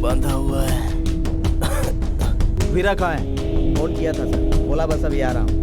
बांधा हुआ है। वीरा कहाँ है? फोन किया था सर, बोला बस अभी आ रहा हूँ।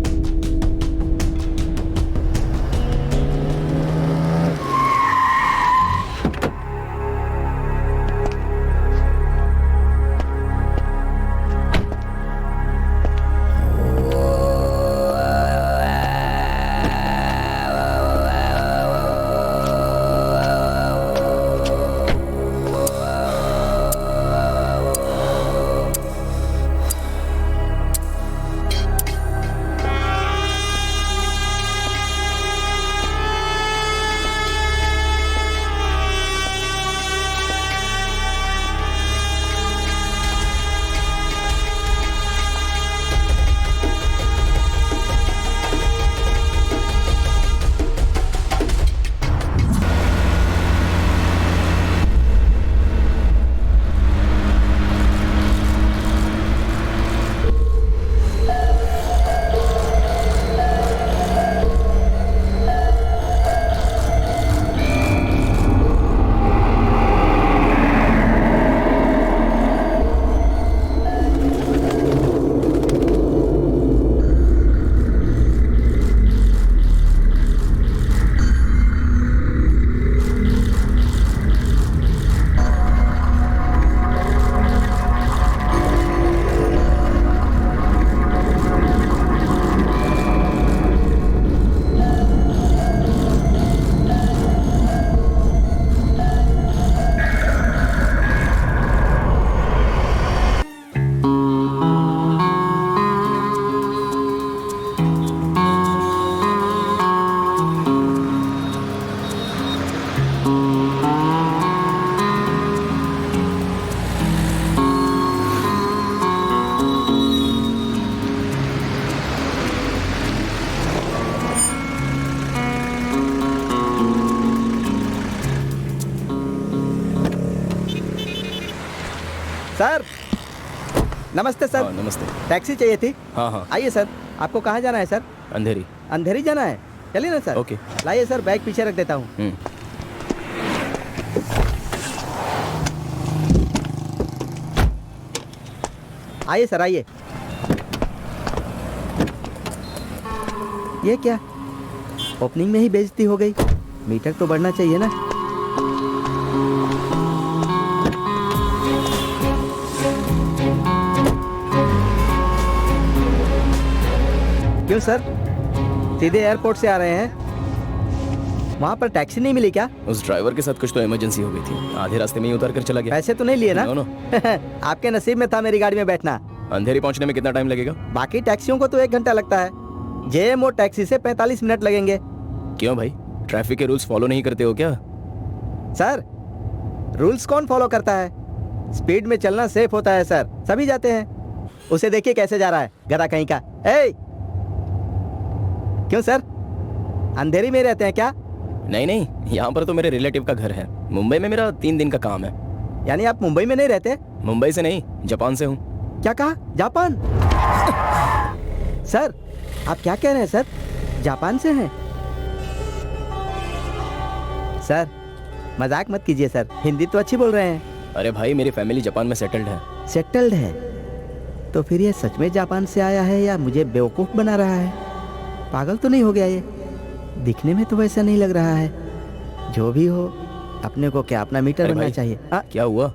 सर नमस्ते सर। नमस्ते। टैक्सी चाहिए थी। हाँ। आइए सर, आपको कहाँ जाना है सर? अंधेरी। अंधेरी जाना है, चलिए ना सर। ओके। लाइए सर, बैग पीछे रख देता हूँ। आइए सर, आइए। ये क्या, ओपनिंग में ही बेइज्जती हो गई। मीटर तो बढ़ना चाहिए ना। क्यों सर, सीधे एयरपोर्ट से आ रहे हैं? वहाँ पर टैक्सी नहीं मिली क्या? उस ड्राइवर के साथ कुछ तो इमरजेंसी हो गई थी, आधे रास्ते में ही उतर कर चला गया। पैसे तो नहीं लिए ना? नो। आपके नसीब में था मेरी गाड़ी में बैठना। अंधेरी पहुंचने में कितना टाइम लगेगा? बाकी टैक्सियों को तो 1 घंटा लगता है, जेएमओ टैक्सी से 45 मिनट लगेंगे। क्यों भाई, ट्रैफिक के रूल्स फॉलो नहीं करते हो क्या? सर, रूल्स कौन फॉलो करता है? स्पीड में चलना सेफ होता है सर, सभी जाते हैं। उसे देखिए कैसे जा रहा है, गधा कहीं का। क्यों सर, अंधेरी में रहते हैं क्या? नहीं, यहाँ पर तो मेरे रिलेटिव का घर है। मुंबई में मेरा 3 दिन का काम है। यानी आप मुंबई में नहीं रहते? मुंबई से नहीं, जापान से हूँ। क्या कहा? जापान? सर, आप क्या कह रहे हैं सर? जापान से हैं? सर, मजाक मत कीजिए सर, हिंदी तो अच्छी बोल रहे हैं। अरे भाई, मेरी फैमिली जापान में सेटल्ड है। सेटल्ड है? तो फिर ये सच में जापान से आया है या मुझे बेवकूफ़ बना रहा है? पागल तो नहीं हो गया ये? दिखने में तो वैसा नहीं लग रहा है। जो भी हो, अपने को क्या अपना मीटर बनना चाहिए। क्या हुआ?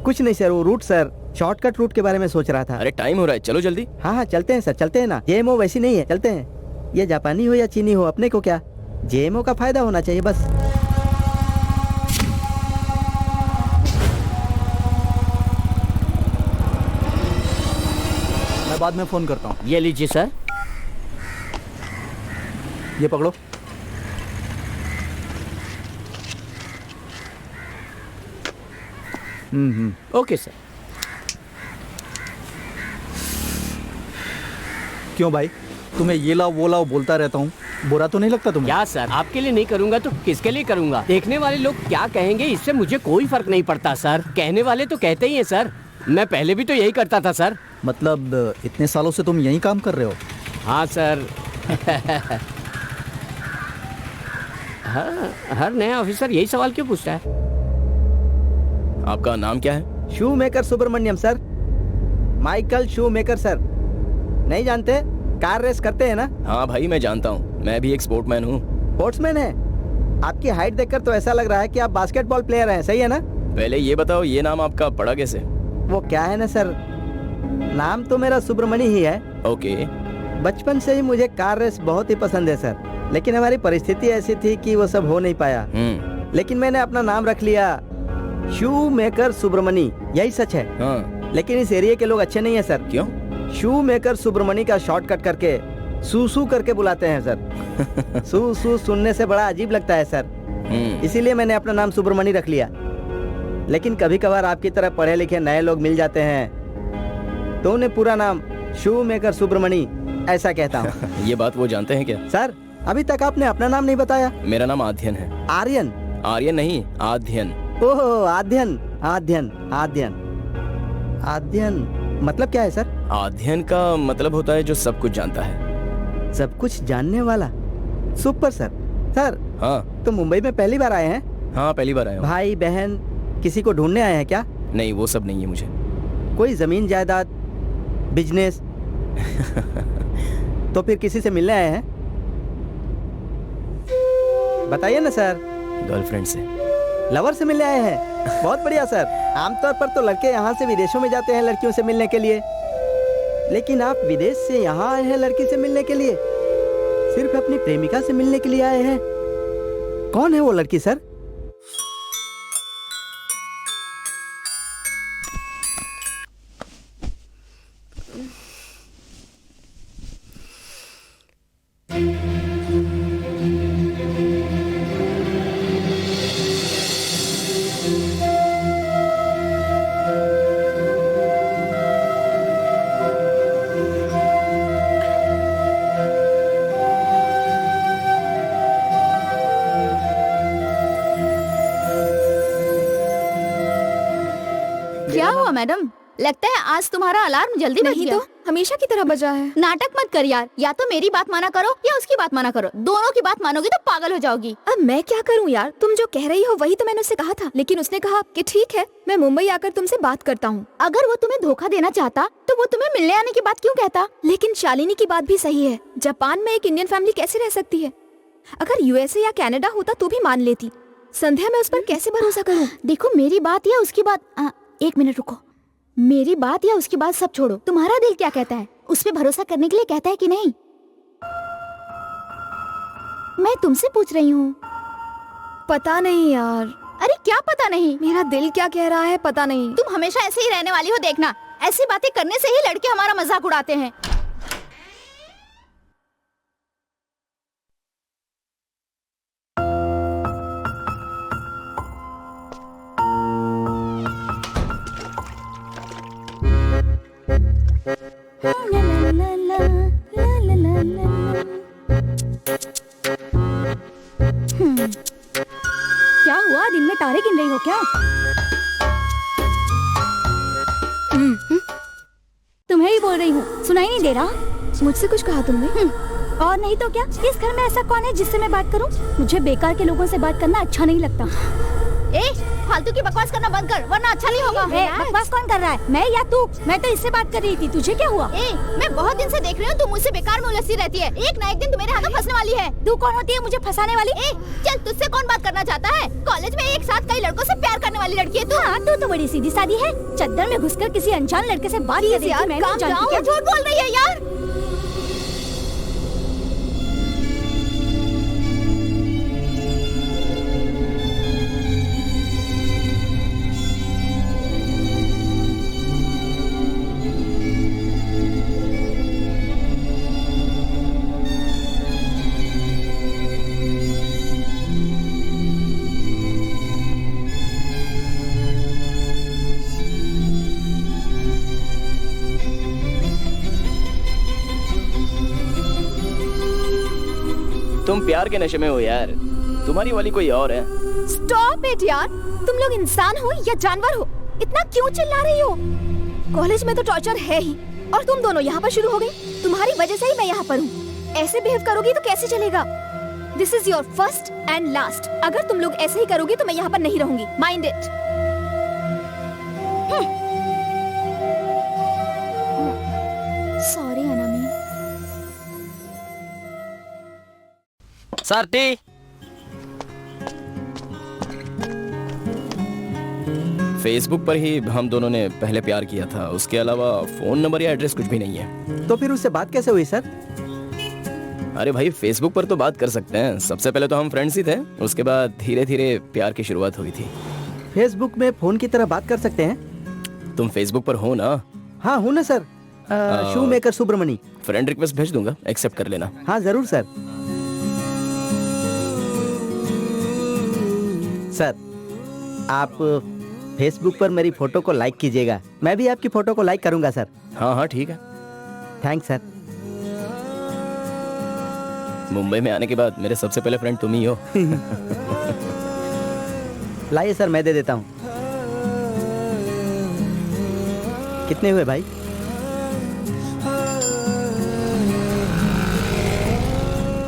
कुछ नहीं सर, वो रूट सर, शॉर्टकट रूट के बारे में सोच रहा था। अरे टाइम हो रहा है, चलो जल्दी। हाँ, चलते हैं सर, चलते हैं ना। जेएमओ वैसी नहीं है, चलते हैं। ये जापानी हो या चीनी हो, अपने को क्या, जेएमओ का फायदा होना चाहिए बस। मैं बाद में फोन करता हूँ। ये लीजिए सर। ये पकड़ो। Okay sir. क्यों भाई, तुम्हें ये लाओ वो लाओ बोलता रहता हूँ, बुरा तो नहीं लगता तुम्हें? क्या सर, आपके लिए नहीं करूंगा तो किसके लिए करूंगा? देखने वाले लोग क्या कहेंगे इससे मुझे कोई फर्क नहीं पड़ता सर। कहने वाले तो कहते ही हैं सर। मैं पहले भी तो यही करता था सर। मतलब इतने सालों से तुम यही काम कर रहे हो? हाँ सर। हर नया ऑफिसर यही सवाल क्यों पूछता है? आपका नाम क्या है? Schumacher Subramaniam sir, Michael Schumacher sir. नहीं जानते? कार रेस करते हैं ना? हाँ भाई मैं जानता हूँ, मैं भी एक स्पोर्टमैन हूँ। स्पोर्ट्समैन है? आपकी हाइट देखकर तो ऐसा लग रहा है कि आप बास्केटबॉल प्लेयर हैं, सही है ना? पहले ये बताओ, ये नाम आपका पड़ा कैसे? वो क्या है ना सर, नाम तो मेरा सुब्रमणि ही है। ओके। बचपन से ही मुझे कार रेस बहुत ही पसंद है सर, लेकिन हमारी परिस्थिति ऐसी थी कि वो सब हो नहीं पाया। लेकिन मैंने अपना नाम रख लिया शू मेकर सुब्रमणि, यही सच है। हाँ। लेकिन इस एरिया के लोग अच्छे नहीं है सर। क्यों? शू मेकर सुब्रमणि का शॉर्टकट करके सूसू करके बुलाते हैं सर। सूसू सुनने से बड़ा अजीब लगता है सर, इसीलिए मैंने अपना नाम सुब्रमणि रख लिया। लेकिन कभी कभार आपकी तरह पढ़े लिखे नए लोग मिल जाते हैं तो उन्हें पूरा नाम शू मेकर सुब्रमणि ऐसा कहता हूँ। ये बात वो जानते हैं क्या? सर अभी तक आपने अपना नाम नहीं बताया। मेरा नाम आध्यन है। आर्यन? आर्यन नहीं, आध्यन। ओह आध्यन, आध्यन आध्यन आध्यन मतलब क्या है सर? आध्यन का मतलब होता है जो सब कुछ जानता है। सब कुछ जानने वाला। Super sir. सर हाँ। तो मुंबई में पहली बार आए हैं? हाँ पहली बार आया हूँ। भाई बहन किसी को ढूंढने आए हैं क्या? नहीं वो सब नहीं है मुझे। कोई जमीन जायदाद, बिजनेस? तो फिर किसी से मिलने आए हैं? बताइए ना सर। गर्लफ्रेंड से। लवर से मिलने आए हैं? बहुत बढ़िया सर। आमतौर पर तो लड़के यहाँ से विदेशों में जाते हैं लड़कियों से मिलने के लिए, लेकिन आप विदेश से यहाँ आए हैं लड़की से मिलने के लिए? सिर्फ अपनी प्रेमिका से मिलने के लिए आए हैं? कौन है वो लड़की सर? क्या हुआ मैडम? लगता है आज तुम्हारा अलार्म जल्दी बज गया। तो हमेशा की तरह बजा है। नाटक मत कर यार, या तो मेरी बात माना करो या उसकी बात माना करो। दोनों की बात मानोगी तो पागल हो जाओगी। अब मैं क्या करूं यार, तुम जो कह रही हो वही तो मैंने उससे कहा था, लेकिन उसने कहा कि ठीक है मैं मुंबई आकर तुमसे बात करता हूं। अगर वो तुम्हें धोखा देना चाहता तो वो तुम्हें मिलने आने की बात क्यों कहता? लेकिन शालिनी की बात भी सही है, जापान में एक इंडियन फैमिली कैसे रह सकती है? अगर यूएसए या कनाडा होता तो भी मान लेती। संध्या मैं उस पर कैसे भरोसा करूं? देखो मेरी बात या उसकी बात, एक मिनट रुको। मेरी बात या उसकी बात सब छोड़ो, तुम्हारा दिल क्या कहता है? उस पे भरोसा करने के लिए कहता है कि नहीं? मैं तुमसे पूछ रही हूँ। पता नहीं यार। अरे क्या पता नहीं? मेरा दिल क्या कह रहा है पता नहीं। तुम हमेशा ऐसे ही रहने वाली हो, देखना। ऐसी बातें करने से ही लड़के हमारा मजाक उड़ाते हैं। क्या हुआ, दिन में तारे गिन रही हो क्या? तुम्हें ही बोल रही हूँ, सुनाई नहीं दे रहा? मुझसे कुछ कहा तुमने? और नहीं तो क्या, इस घर में ऐसा कौन है जिससे मैं बात करूं? मुझे बेकार के लोगों से बात करना अच्छा नहीं लगता। फालतू की बकवास करना बंद कर, वरना अच्छा नहीं होगा। बकवास कौन कर रहा है, मैं या तू? मैं तो इससे बात कर रही थी, तुझे क्या हुआ? मैं बहुत दिन से देख रही हूँ तू मुझसे बेकार में उलझती रहती है। एक ना एक दिन तू मेरे हाथों फंसने वाली है। तू कौन होती है मुझे फंसाने वाली? चल तुझसे कौन बात करना चाहता है? कॉलेज में एक साथ कई लड़कों से प्यार करने वाली लड़की है तू। हाँ, तू तो बड़ी सीधी सादी है। चद्दर में घुसकर किसी अनजान लड़के से बात कर रही थी। मैं नहीं जानती क्या झूठ बोल रही है यार। तुम प्यार के नशे में हो यार, तुम्हारी वाली कोई और है। स्टॉप इट यार, तुम लोग इंसान हो या जानवर हो? इतना क्यों चिल्ला रही हो? कॉलेज में तो टॉर्चर है ही, और तुम दोनों यहाँ पर शुरू हो गई। तुम्हारी वजह से ही मैं यहाँ पर हूँ। ऐसे बिहेव करोगी तो कैसे चलेगा? This is your first and last. अगर तुम लोग ऐसे ही करोगी तो मैं यहाँ पर नहीं रहूंगी। Mind it. Sorry Anami. Sir टी। फेसबुक पर ही हम दोनों ने पहले प्यार किया था, उसके अलावा फोन नंबर या एड्रेस कुछ भी नहीं है। तो फिर उससे बात कैसे हुई सर? अरे भाई फेसबुक पर तो बात कर सकते हैं, सबसे पहले तो हम फ्रेंड्स ही थे, उसके बाद धीरे धीरे प्यार की शुरुआत हुई थी। फेसबुक में फोन की तरह बात कर सकते हैं? तुम फेसबुक पर हो ना? हाँ हूँ ना सर। शू मेकर सुब्रमणी। फ्रेंड रिक्वेस्ट भेज दूंगा, एक्सेप्ट कर लेना। हाँ जरूर सर। सर आप फेसबुक पर मेरी फोटो को लाइक कीजिएगा, मैं भी आपकी फोटो को लाइक करूंगा सर। हाँ हाँ ठीक है। Thanks sir. मुंबई में आने के बाद मेरे सबसे पहले फ्रेंड तुम ही हो। लाइए सर मैं दे देता हूँ। कितने हुए भाई?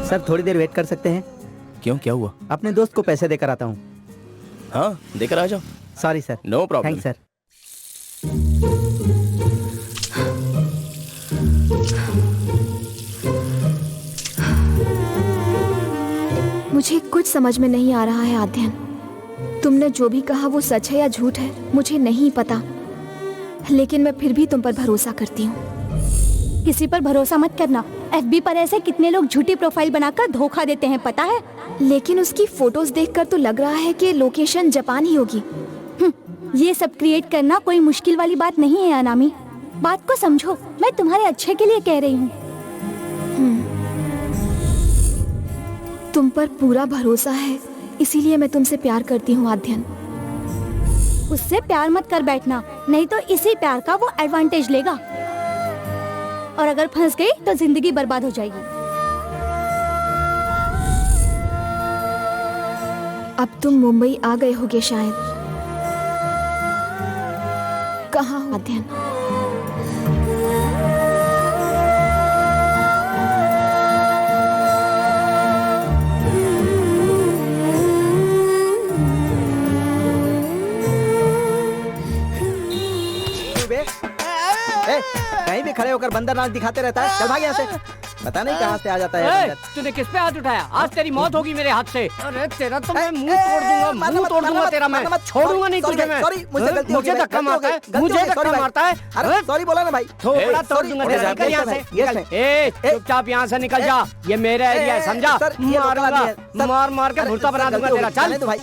सर थोड़ी देर वेट कर सकते हैं? क्यों, क्या हुआ? अपने दोस्त को पैसे देकर आता हूँ। हाँ देकर आ जाओ। Sorry sir. No problem. Thanks sir. मुझे कुछ समझ में नहीं आ रहा है आद्यन। तुमने जो भी कहा वो सच है या झूठ है मुझे नहीं पता, लेकिन मैं फिर भी तुम पर भरोसा करती हूँ। किसी पर भरोसा मत करना। एफबी पर ऐसे कितने लोग झूठी प्रोफाइल बनाकर धोखा देते हैं, पता है? लेकिन उसकी फोटोज देखकर तो लग रहा है कि लोकेशन जापान ही होगी। ये सब क्रिएट करना कोई मुश्किल वाली बात नहीं है अनामी। बात को समझो, मैं तुम्हारे अच्छे के लिए कह रही हूँ। तुम पर पूरा भरोसा है, इसीलिए मैं तुमसे प्यार करती हूँ आद्यन। उससे प्यार मत कर बैठना, नहीं तो इसी प्यार का वो एडवांटेज लेगा, और अगर फंस गई तो जिंदगी बर्बाद हो जाएगी। अब तुम मुंबई आ गए होगे शायद। कहाँ हो आद्यन? कहीं भी खड़े होकर बंदर नाच दिखाते रहता है, चल भाग यहाँ से। पता नहीं कहाँ से आ जाता है बंदर। तूने किस पे हाथ उठाया? आज तेरी मौत होगी मेरे हाथ से। अरे तेरा तो मैं मुंह तोड़ दूंगा, मुंह तोड़ दूंगा तेरा मैं। छोड़ूंगा नहीं तुझे मैं। मुझे धक्का मारता है, मुझे धक्का मारता है। अरे सॉरी बोला ना भाई। थोड़ा तोड़ दूंगा तेरा। निकल यहाँ से। ए चुपचाप यहाँ से निकल जा, ये मेरा एरिया है समझा? मारूंगा, मार मार के भुट्टा बना दूंगा तेरा। चल भाई,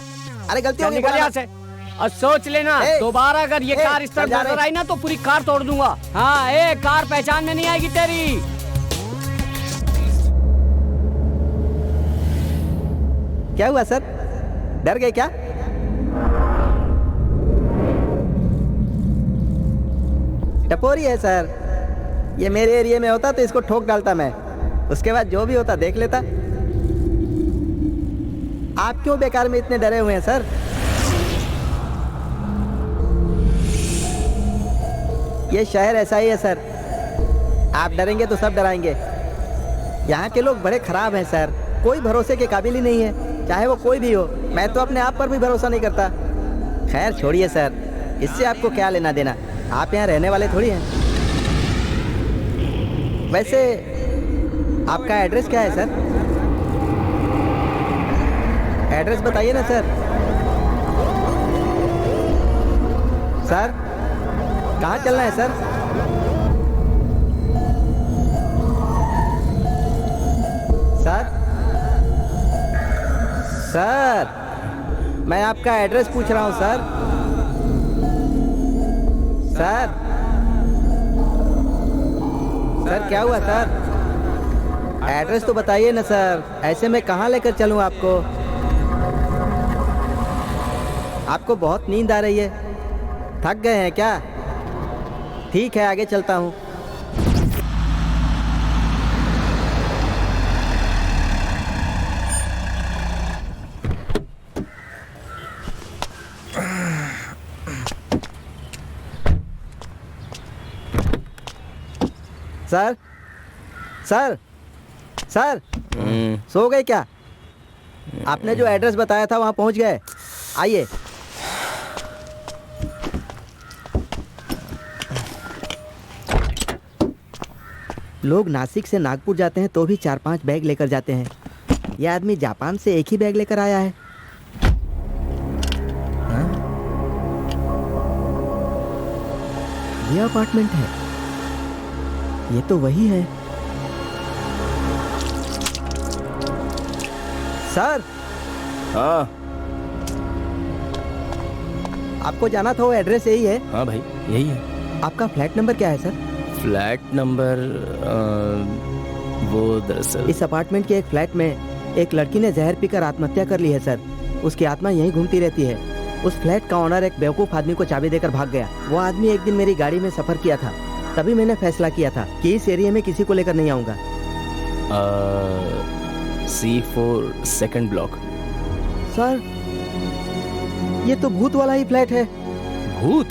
अरे गलती हो गई, निकल यहाँ से। और सोच लेना दोबारा अगर ये कार इस तरफ नजर आई ना तो पूरी कार तोड़ दूंगा। हाँ कार पहचान में नहीं आएगी तेरी। क्या हुआ सर, डर गए क्या? टपोरी है सर, ये मेरे एरिया में होता तो इसको ठोक डालता मैं, उसके बाद जो भी होता देख लेता। आप क्यों बेकार में इतने डरे हुए हैं सर? ये शहर ऐसा ही है सर, आप डरेंगे तो सब डराएंगे। यहाँ के लोग बड़े खराब हैं सर, कोई भरोसे के काबिल ही नहीं है, चाहे वो कोई भी हो। मैं तो अपने आप पर भी भरोसा नहीं करता। खैर छोड़िए सर, इससे आपको क्या लेना देना, आप यहाँ रहने वाले थोड़ी हैं। वैसे आपका एड्रेस क्या है सर? एड्रेस बताइए ना सर। सर कहाँ चलना है सर? सर सर मैं आपका एड्रेस पूछ रहा हूँ सर। सर सर क्या हुआ सर? एड्रेस तो बताइए ना सर, ऐसे में कहाँ लेकर चलूँ आपको? आपको बहुत नींद आ रही है, थक गए हैं क्या? ठीक है आगे चलता हूँ। सर सर सर सो गए क्या? आपने जो एड्रेस बताया था वहाँ पहुँच गए? आइए। लोग नासिक से नागपुर जाते हैं तो भी 4-5 बैग लेकर जाते हैं। यह आदमी जापान से एक ही बैग लेकर आया है। हाँ? ये अपार्टमेंट है, ये तो वही है। सर, हाँ आपको जाना था वो एड्रेस यही है। हाँ भाई यही है। आपका फ्लैट नंबर क्या है सर? फ्लैट नंबर वो दरअसल इस अपार्टमेंट के एक फ्लैट में एक लड़की ने जहर पीकर आत्महत्या कर ली है सर। उसकी आत्मा यहीं घूमती रहती है। उस फ्लैट का ओनर एक बेवकूफ़ आदमी को चाबी देकर भाग गया। वो आदमी एक दिन मेरी गाड़ी में सफ़र किया था, तभी मैंने फैसला किया था कि इस एरिया में किसी को लेकर नहीं आऊँगा। C4 second block. सर, ये तो भूत वाला ही फ्लैट है। भूत?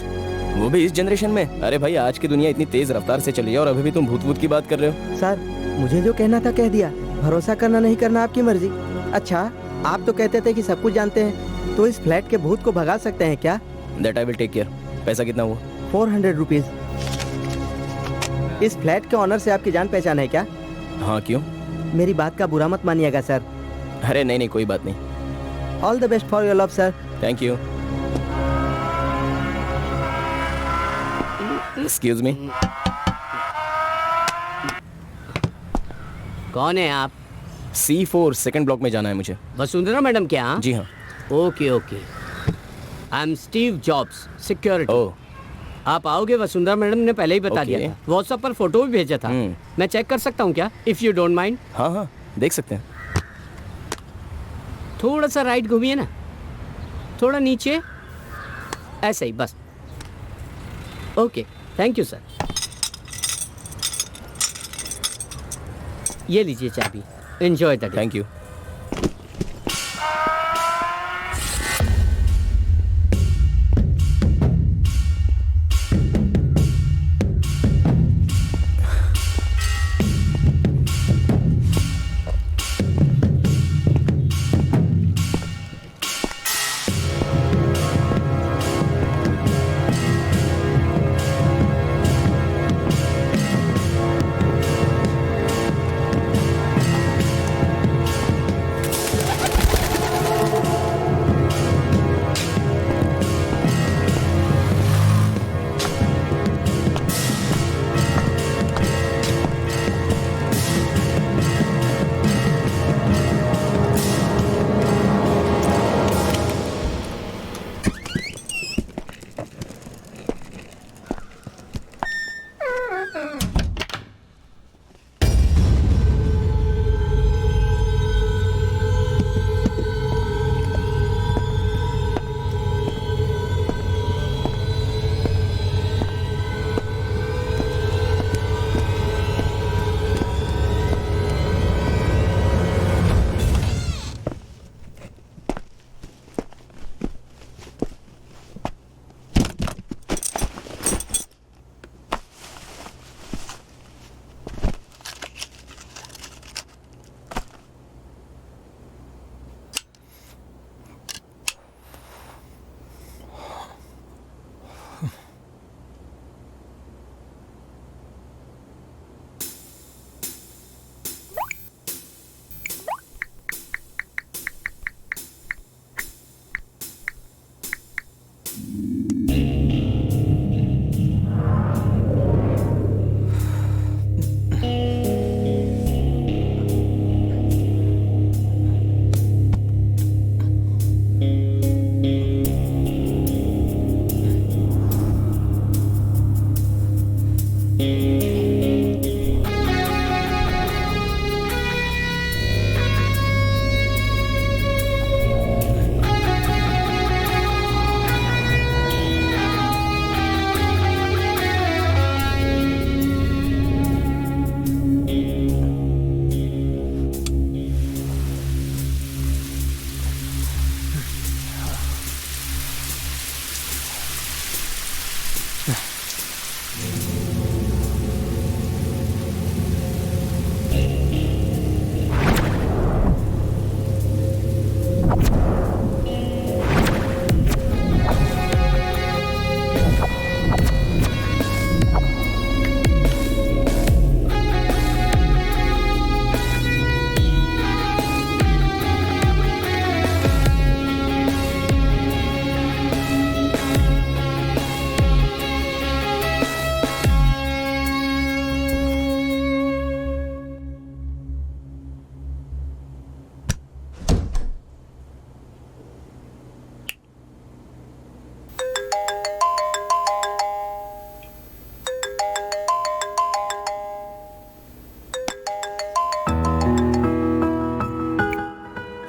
वो भी इस जनरेशन में? अरे भाई आज की दुनिया इतनी तेज रफ्तार से चली है और अभी भी तुम भूत भूत की बात कर रहे हो। सर, मुझे जो कहना था कह दिया। भरोसा करना नहीं करना आपकी मर्जी। अच्छा, आप तो कहते थे कि सब कुछ जानते हैं, तो इस फ्लैट के भूत को भगा सकते हैं क्या? That I will take care. पैसा कितना हुआ? 400 रुपीज़। इस फ्लैट के ऑनर से आपकी जान पहचान है क्या? हाँ क्यों? मेरी बात का बुरा मत मानिएगा सर। अरे नहीं नहीं कोई बात नहीं। All the best for your love sir. Thank you. Excuse me. कौन है आप? C4 सेकंड ब्लॉक में जाना है मुझे। वसुंधरा मैडम क्या? जी हाँ। Okay okay. I am Steve Jobs, security. Oh आप आओगे वसुंधरा मैडम ने पहले ही बता Okay. दिया था। व्हाट्सएप पर फोटो भी भेजा था। मैं चेक कर सकता हूँ क्या, इफ यू डोंट माइंड? हाँ हाँ देख सकते हैं। थोड़ा सा राइट घूमिए ना, थोड़ा नीचे, ऐसे ही बस। Okay thank you sir. ये लीजिए चाबी, enjoy the day. Thank you.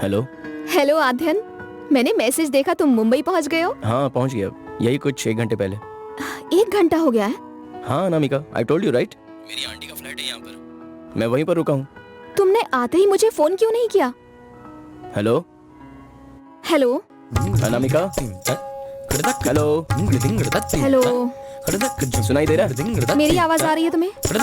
Hello. Hello Aadhyan, मैंने मैसेज देखा तुम मुंबई पहुंच गए हो। हाँ पहुंच गया, यही कुछ 1 घंटे पहले। 1 घंटा हो गया है। हाँ Anamika, I told you right, मेरी आंटी का फ्लैट है यहाँ पर, मैं वहीं पर रुका हूँ। तुमने आते ही मुझे फोन क्यों नहीं किया? Hello hello Anamika, hello hello, सुनाई दे रहा? मेरी आवाज आ रही है तुम्हें? Hello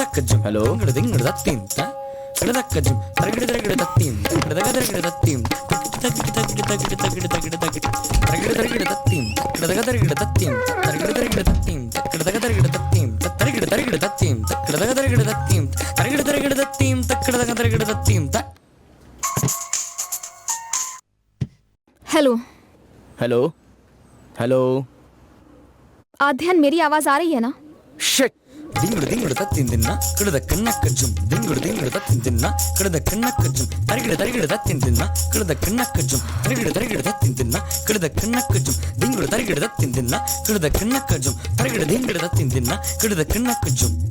hello hello hello. Aadhyan, मेरी आवाज आ रही है ना? शिट,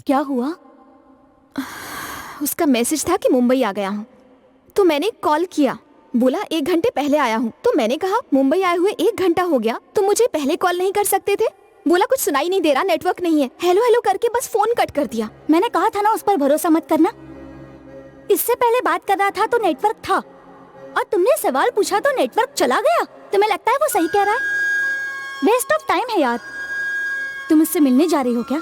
क्या हुआ? उसका मैसेज था कि मुंबई आ गया हूँ, तो मैंने कॉल किया, बोला 1 घंटे पहले आया हूँ। तो मैंने कहा मुंबई आए हुए 1 घंटा हो गया, तो मुझे पहले कॉल नहीं कर सकते थे? बोला कुछ सुनाई नहीं दे रहा, नेटवर्क नहीं है। हेलो हेलो करके बस फोन कट कर दिया। मैंने कहा था ना उस पर भरोसा मत करना। इससे पहले बात कर रहा था तो नेटवर्क था, और तुमने सवाल पूछा तो नेटवर्क चला गया। तुम्हें लगता है वो सही कह रहा है? वेस्ट ऑफ टाइम है यार। तुम उससे मिलने जा रही हो क्या?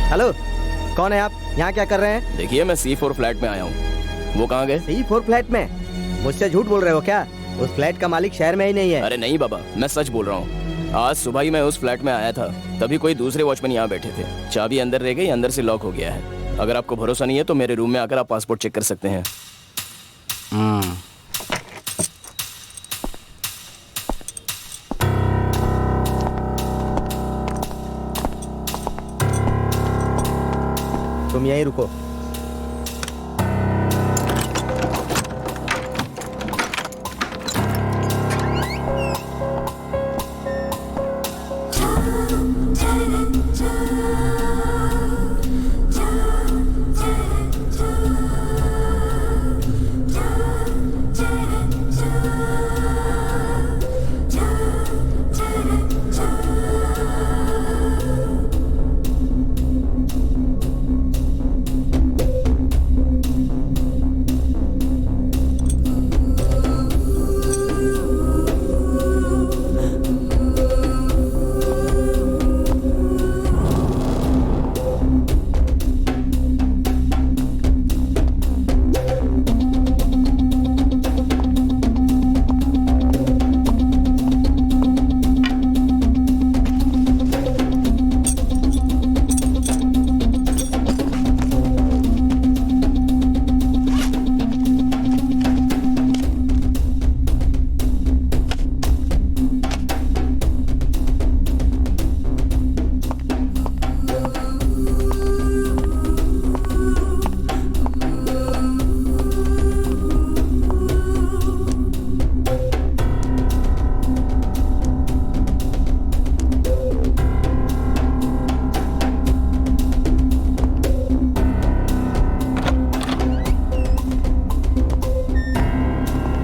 हेलो, कौन है आप? यहाँ क्या कर रहे हैं? देखिए मैं C4 फ्लैट में आया हूँ। वो कहाँ गए? C4 फ्लैट में? मुझसे झूठ बोल रहे हो क्या? उस फ्लैट का मालिक शहर में ही नहीं है। अरे नहीं बाबा, मैं सच बोल रहा हूँ। आज सुबह ही मैं उस फ्लैट में आया था, तभी कोई दूसरे वॉचमैन यहाँ बैठे थे। चाबी अंदर रह गई, अंदर से लॉक हो गया है। अगर आपको भरोसा नहीं है तो मेरे रूम में आकर आप पासपोर्ट चेक कर सकते हैं। तुम यहीं रुको।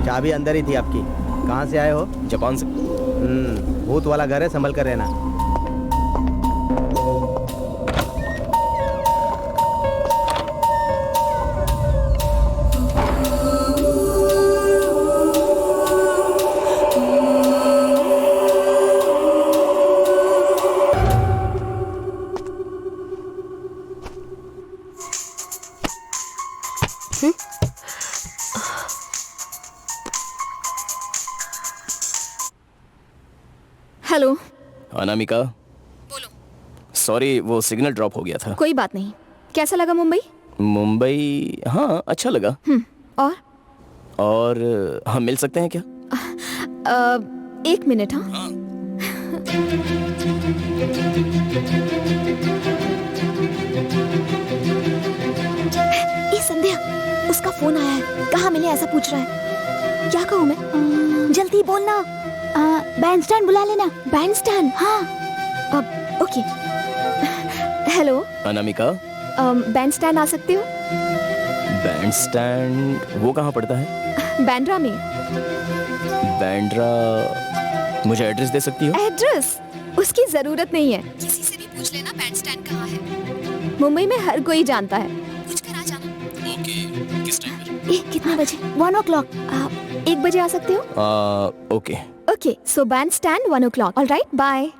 चाबी अंदर ही थी आपकी। कहाँ से आए हो? जापान से। भूत वाला घर है, संभल कर रहना। हेलो। अनामिका, बोलो। सॉरी वो सिग्नल ड्रॉप हो गया था। कोई बात नहीं। कैसा लगा मुंबई? मुंबई हाँ अच्छा लगा। और हम मिल सकते हैं क्या? 1 मिनट। हाँ ये संध्या, उसका फोन आया है। कहाँ मिले ऐसा पूछ रहा है। क्या कहूँ मैं? जल्दी बोलना। बैंड स्टैंड बुला लेना। Band stand? हाँ। अब okay. Hello Anamika, band stand आ सकते हो? बैंड स्टैंड वो कहाँ पड़ता है? बैंड्रा में। बैंड्रा, मुझे एड्रेस दे सकती हो? एड्रेस उसकी जरूरत नहीं है। किसी से भी पूछ लेना बैंड स्टैंड कहाँ है। मुंबई में हर कोई जानता है। पूछ कर आ जाना। ओके, किस टाइम पर? कितना बजे? 1 o'clock। 1 बजे आ सकते हो? Okay. Okay, so band stand 1 o'clock। Alright, bye.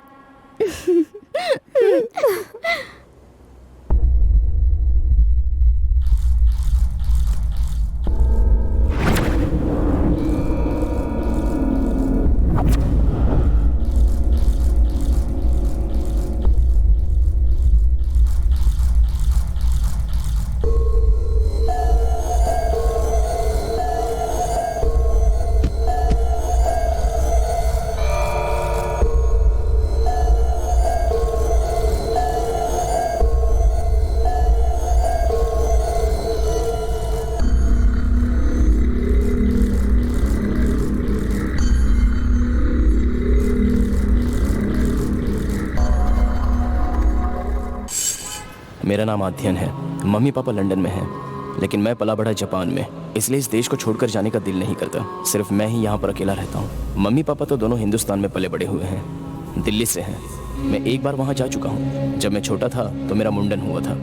मेरा नाम आध्यन है। मम्मी पापा लंदन में हैं, लेकिन मैं पला बड़ा जापान में, इसलिए इस देश को छोड़कर जाने का दिल नहीं करता। सिर्फ मैं ही यहाँ पर अकेला रहता हूँ। मम्मी पापा तो दोनों हिंदुस्तान में पले बड़े हुए हैं, दिल्ली से हैं। मैं एक बार वहाँ जा चुका हूँ। जब मैं छोटा था तो मेरा मुंडन हुआ था,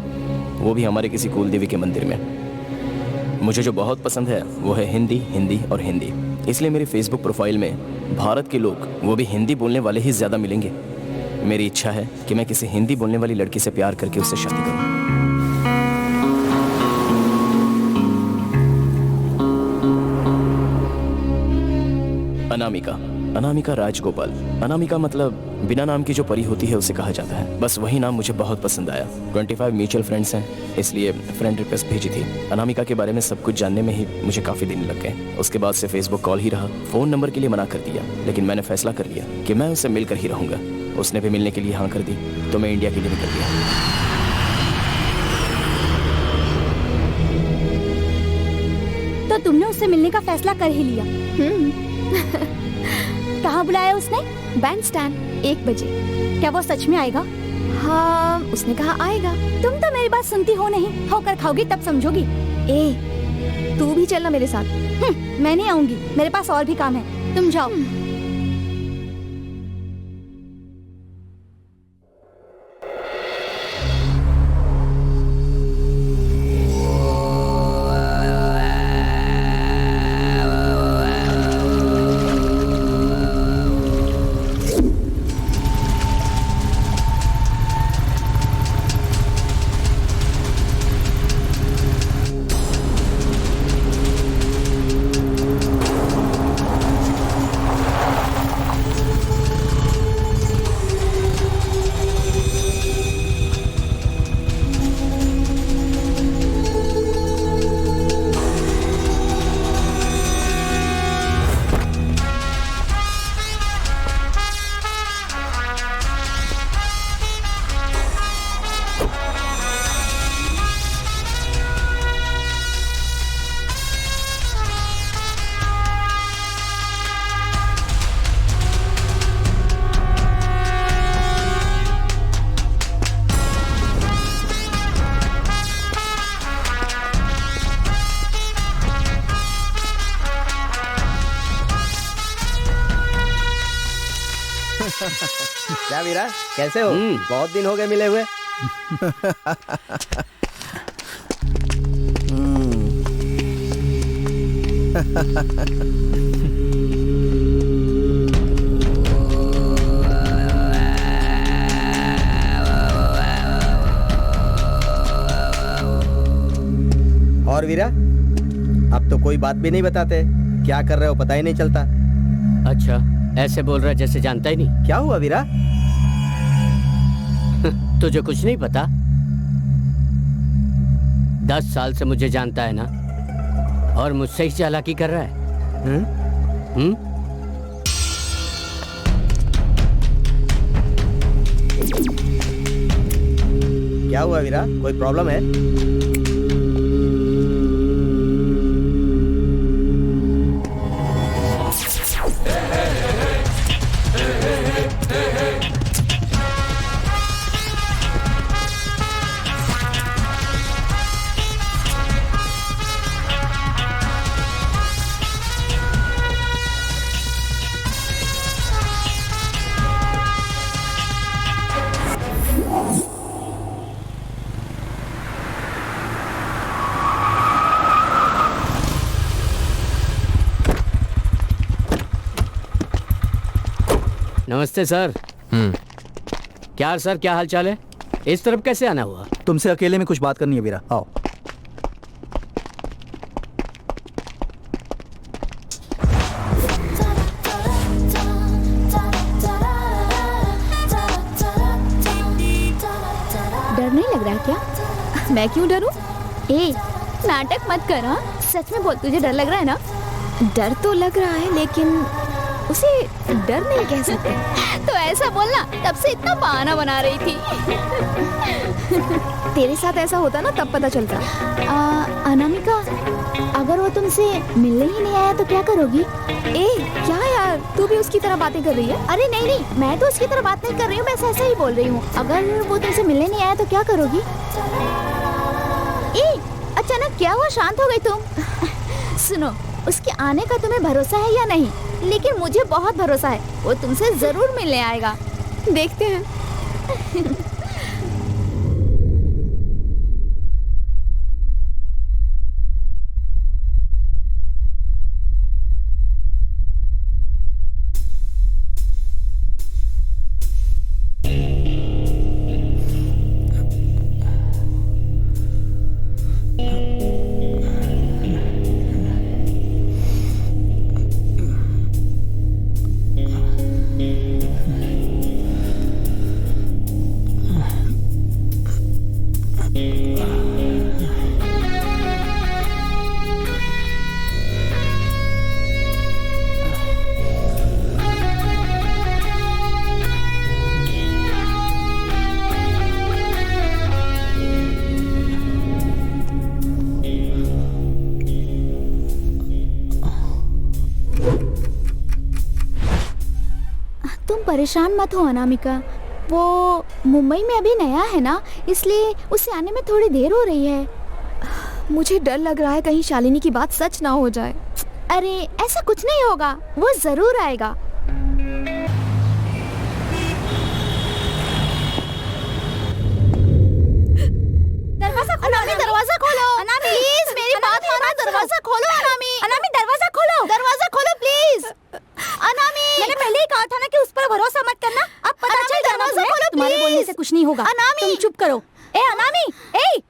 वो भी हमारे किसी कुल देवी के मंदिर में। मुझे जो बहुत पसंद है वो है हिंदी, हिंदी और हिंदी। इसलिए मेरी फेसबुक प्रोफाइल में भारत के लोग, वो भी हिंदी बोलने वाले ही ज़्यादा मिलेंगे। मेरी इच्छा है कि मैं किसी हिंदी बोलने वाली लड़की से प्यार करके उससे शादी करूं। अनामिका, अनामिका राजगोपाल। अनामिका मतलब बिना नाम की जो परी होती है उसे कहा जाता है। बस वही नाम मुझे बहुत पसंद आया। 25 म्यूचुअल फ्रेंड्स हैं, इसलिए फ्रेंड रिक्वेस्ट भेजी थी। अनामिका के बारे में सब कुछ जानने में ही मुझे काफ़ी दिन लग गए। उसके बाद से फेसबुक कॉल ही रहा। फ़ोन नंबर के लिए मना कर दिया, लेकिन मैंने फैसला कर लिया कि मैं उससे मिलकर ही रहूँगा। उसने भी मिलने के लिए हाँ कर दी, तो मैं इंडिया के लिए निकल गया। तो तुमने उससे मिलने का फैसला कर ही लिया? कहाँ बुलाया उसने? बैंड स्टैंड 1 बजे। क्या वो सच में आएगा? हाँ, उसने कहा आएगा। तुम तो मेरी बात सुनती हो नहीं, होकर खाओगी तब समझोगी। तू भी चलना मेरे साथ। मैं नहीं आऊंगी, मेरे पास और भी काम है। तुम जाओ। क्या वीरा, कैसे हो? बहुत दिन हो गए मिले हुए। और वीरा, अब तो कोई बात भी नहीं बताते। क्या कर रहे हो पता ही नहीं चलता। अच्छा, ऐसे बोल रहा है जैसे जानता ही नहीं। क्या हुआ वीरा? तुझे कुछ नहीं पता? 10 साल से मुझे जानता है ना, और मुझसे ही चालाकी कर रहा है। क्या हुआ वीरा? कोई प्रॉब्लम है? नमस्ते सर। क्या सर, क्या हाल चाल है? इस तरफ कैसे आना हुआ? तुमसे अकेले में कुछ बात करनी है वीरा, आओ। डर नहीं लग रहा है क्या? मैं क्यों डरूं? ए, नाटक मत कर। हाँ, सच में बोल, तुझे डर लग रहा है ना? डर तो लग रहा है, लेकिन उसे डर नहीं कह सकते। तो ऐसा बोलना, तब से इतना बहाना बना रही थी। तेरे साथ ऐसा होता ना, तब पता चलता। अनामिका, अगर वो तुमसे मिलने ही नहीं आया तो क्या करोगी? ए, क्या यार, तू भी उसकी तरह बातें कर रही है? अरे नहीं नहीं, मैं तो उसकी तरह बात नहीं कर रही हूँ, मैं ऐसा ही बोल रही हूँ। अगर वो तुमसे मिलने नहीं आया तो क्या करोगी? ए, अचानक क्या हुआ, शांत हो गई तुम? सुनो, उसके आने का तुम्हें भरोसा है या नहीं? लेकिन मुझे बहुत भरोसा है, वो तुमसे जरूर मिलने आएगा। देखते हैं। परेशान मत हो अनामिका, वो मुंबई में अभी नया है ना, इसलिए उसे आने में थोड़ी देर हो रही है। मुझे डर लग रहा है कहीं शालिनी की बात सच ना हो जाए। अरे ऐसा कुछ नहीं होगा, वो जरूर आएगा। दरवाजा खोलो, अनामी दरवाजा खोलो। अनामी प्लीज मेरी बात मानो, दरवाजा खोलो अनामी। अनामी दरवाजा खोलो, दरवाजा खोलो प्लीज। अनामी, मैंने पहले ही कहा था ना कि उस पर भरोसा मत करना। अब पता चल जाना तुम्हें, तुम्हारे बोलने से कुछ नहीं होगा। अनामी, तुम चुप करो। ए अनामी, ए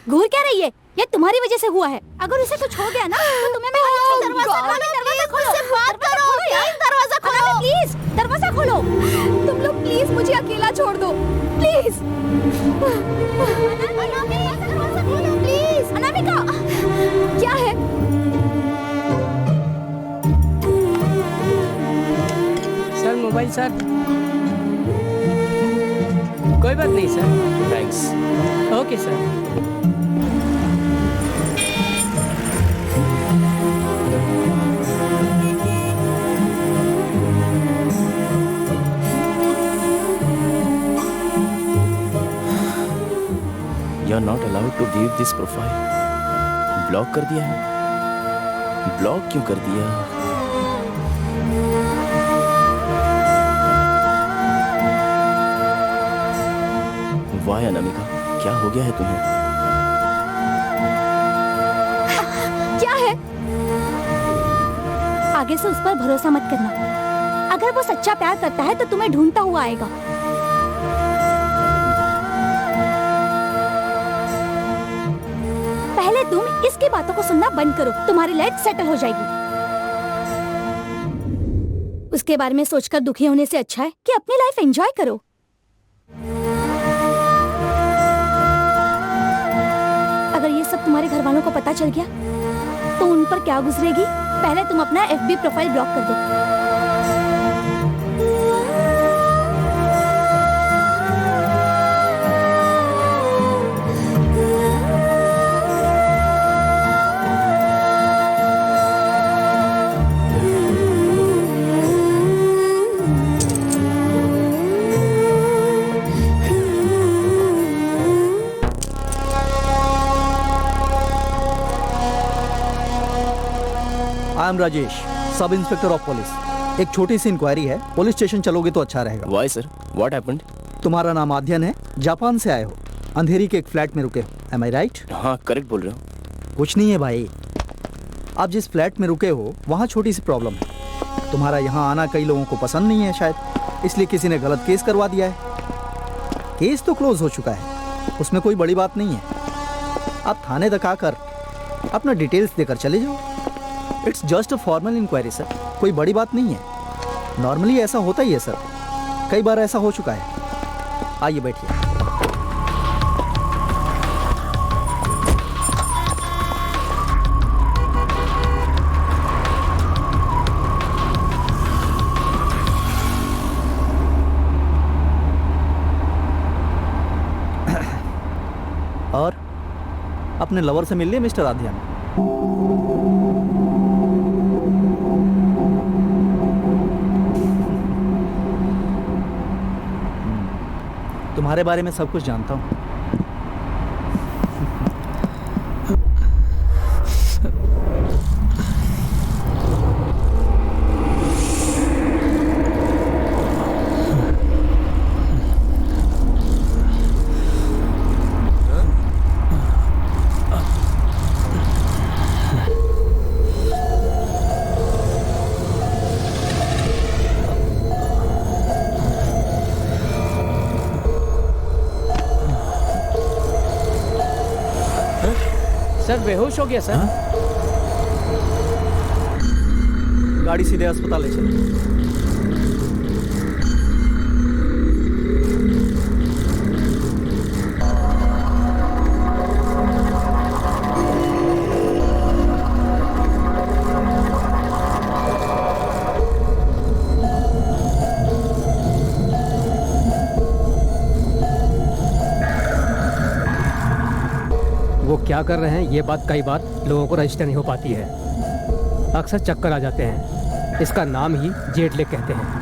घूर क्या रही है? ये तुम्हारी वजह से हुआ है। अगर उसे कुछ हो गया ना तो तुम्हें मैं दरवाजा खोलो, दरवाजा खोलो, मुझसे बात करो यार, दरवाजा खोलो प्लीज, दरवाजा खोलो। तुम लोग प्लीज मुझे अकेला छोड़ दो प्लीज। अनामी, दरवाजा खोलो प्लीज। अनामिका, क्या है? Sir mobile sir. कोई बात नहीं sir. Thanks. Okay sir. You are not allowed to view this profile. Block कर दिया है? ब्लॉक क्यों कर दिया? वाह अनामिका, क्या हो गया है तुम्हें? क्या है? आगे से उस पर भरोसा मत करना। अगर वो सच्चा प्यार करता है तो तुम्हें ढूंढता हुआ आएगा। पहले तुम इसकी बातों को सुनना बंद करो, तुम्हारी लाइफ सेटल हो जाएगी। उसके बारे में सोचकर दुखी होने से अच्छा है कि अपनी लाइफ एंजॉय करो। अगर ये सब तुम्हारे घर वालों को पता चल गया तो उन पर क्या गुजरेगी। पहले तुम अपना FB प्रोफाइल ब्लॉक कर दो। I am Rajesh, sub inspector of police. एक छोटी सी इंक्वायरी है, पुलिस स्टेशन चलोगे तो अच्छा रहेगा। Why sir, what happened? तुम्हारा नाम आद्यन है, जापान से आए हो, अंधेरी के एक फ्लैट में रुके हो, एम आई राइट? हाँ करेक्ट बोल रहे हो। कुछ नहीं है भाई, आप जिस फ्लैट में रुके हो वहाँ छोटी सी प्रॉब्लम है। तुम्हारा यहाँ आना कई लोगों को पसंद नहीं है शायद, इसलिए किसी ने गलत केस करवा दिया है। केस तो क्लोज हो चुका है, उसमें कोई बड़ी बात नहीं है। आप थाने तक आकर अपना डिटेल्स देकर चले जाओ। It's just a formal inquiry sir, कोई बड़ी बात नहीं है। नॉर्मली ऐसा होता ही है सर, कई बार ऐसा हो चुका है। आइए बैठिए। और अपने लवर से मिल लिए मिस्टर आद्यन? तुम्हारे बारे में सब कुछ जानता हूँ। सर बेहोश हो गया सर। गाड़ी सीधे अस्पताल ले चलो। वो क्या कर रहे हैं ये बात कई बार लोगों को रजिस्टर नहीं हो पाती है, अक्सर चक्कर आ जाते हैं। इसका नाम ही जेट लैग कहते हैं।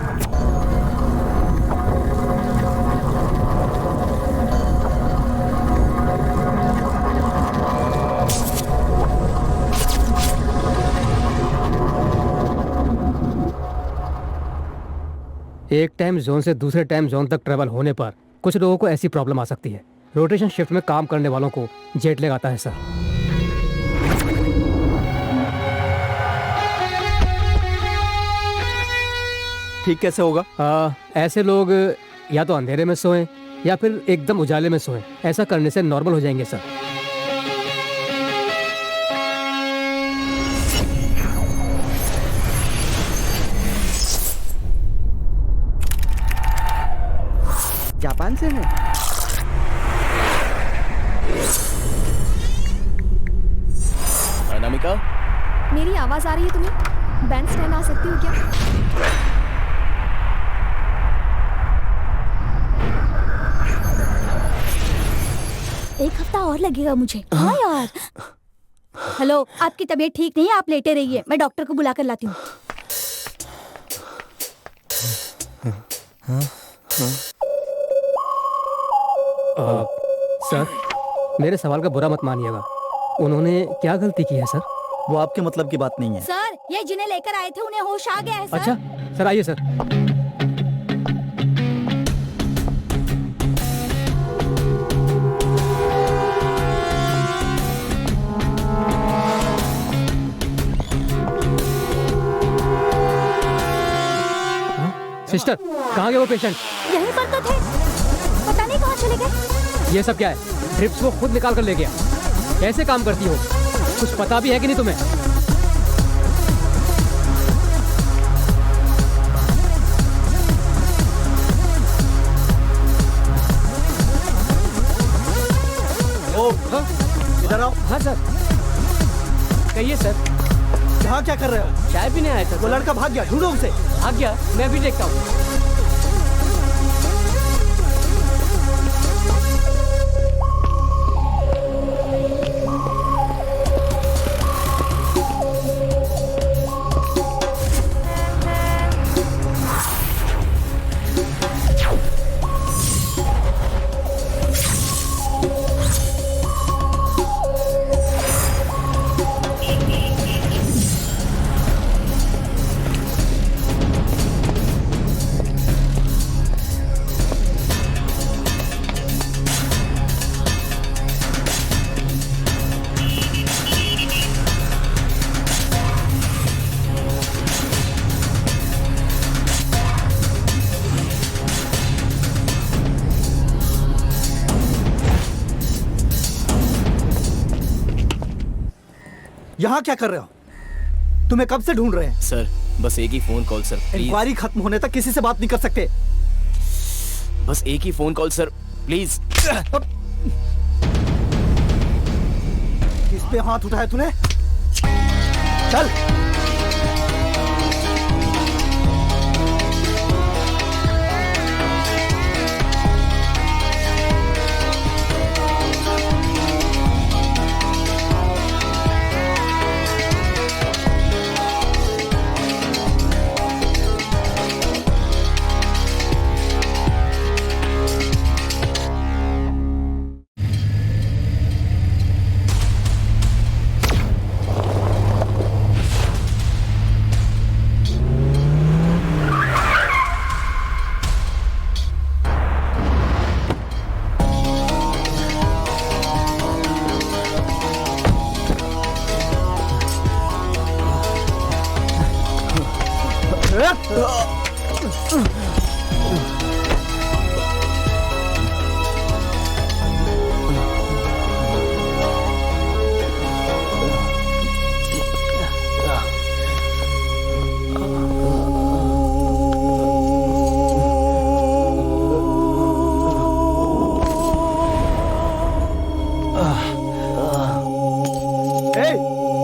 एक टाइम जोन से दूसरे टाइम जोन तक ट्रेवल होने पर कुछ लोगों को ऐसी प्रॉब्लम आ सकती है। रोटेशन शिफ्ट में काम करने वालों को जेट लैग आता है सर। ठीक कैसे होगा? ऐसे लोग या तो अंधेरे में सोएं या फिर एकदम उजाले में सोएं। ऐसा करने से नॉर्मल हो जाएंगे सर। जापान से है? अनामिका, मेरी आवाज आ रही है तुम्हें? बैंड स्टैंड आ सकती हो क्या? एक हफ्ता और लगेगा मुझे। हाँ यार। हेलो, आपकी तबीयत ठीक नहीं है, आप लेटे रहिए, मैं डॉक्टर को बुला कर लाती हूँ। सर, मेरे सवाल का बुरा मत मानिएगा, उन्होंने क्या गलती की है सर? वो आपके मतलब की बात नहीं है। सर, ये जिन्हें लेकर आए थे उन्हें होश आ गया है सर। अच्छा सर, आइए सर। सिस्टर, कहाँ गए वो पेशेंट? यहीं पर तो थे, पता नहीं कहाँ चले गए। ये सब क्या है? ड्रिप्स वो खुद निकाल कर ले गया। कैसे काम करती हो? कुछ पता भी है कि नहीं तुम्हें? यहाँ क्या कर रहे हो? चाय पीने आया था वो सर। लड़का भाग गया, ढूंढो उसे। भाग गया, मैं भी देखता हूँ। यहाँ क्या कर रहे हो? तुम्हें कब से ढूंढ रहे हैं। सर बस एक ही phone call sir, please. Inquiry खत्म होने तक किसी से बात नहीं कर सकते। बस एक ही फोन कॉल सर, प्लीज। किस पे हाथ उठाया तूने? चल।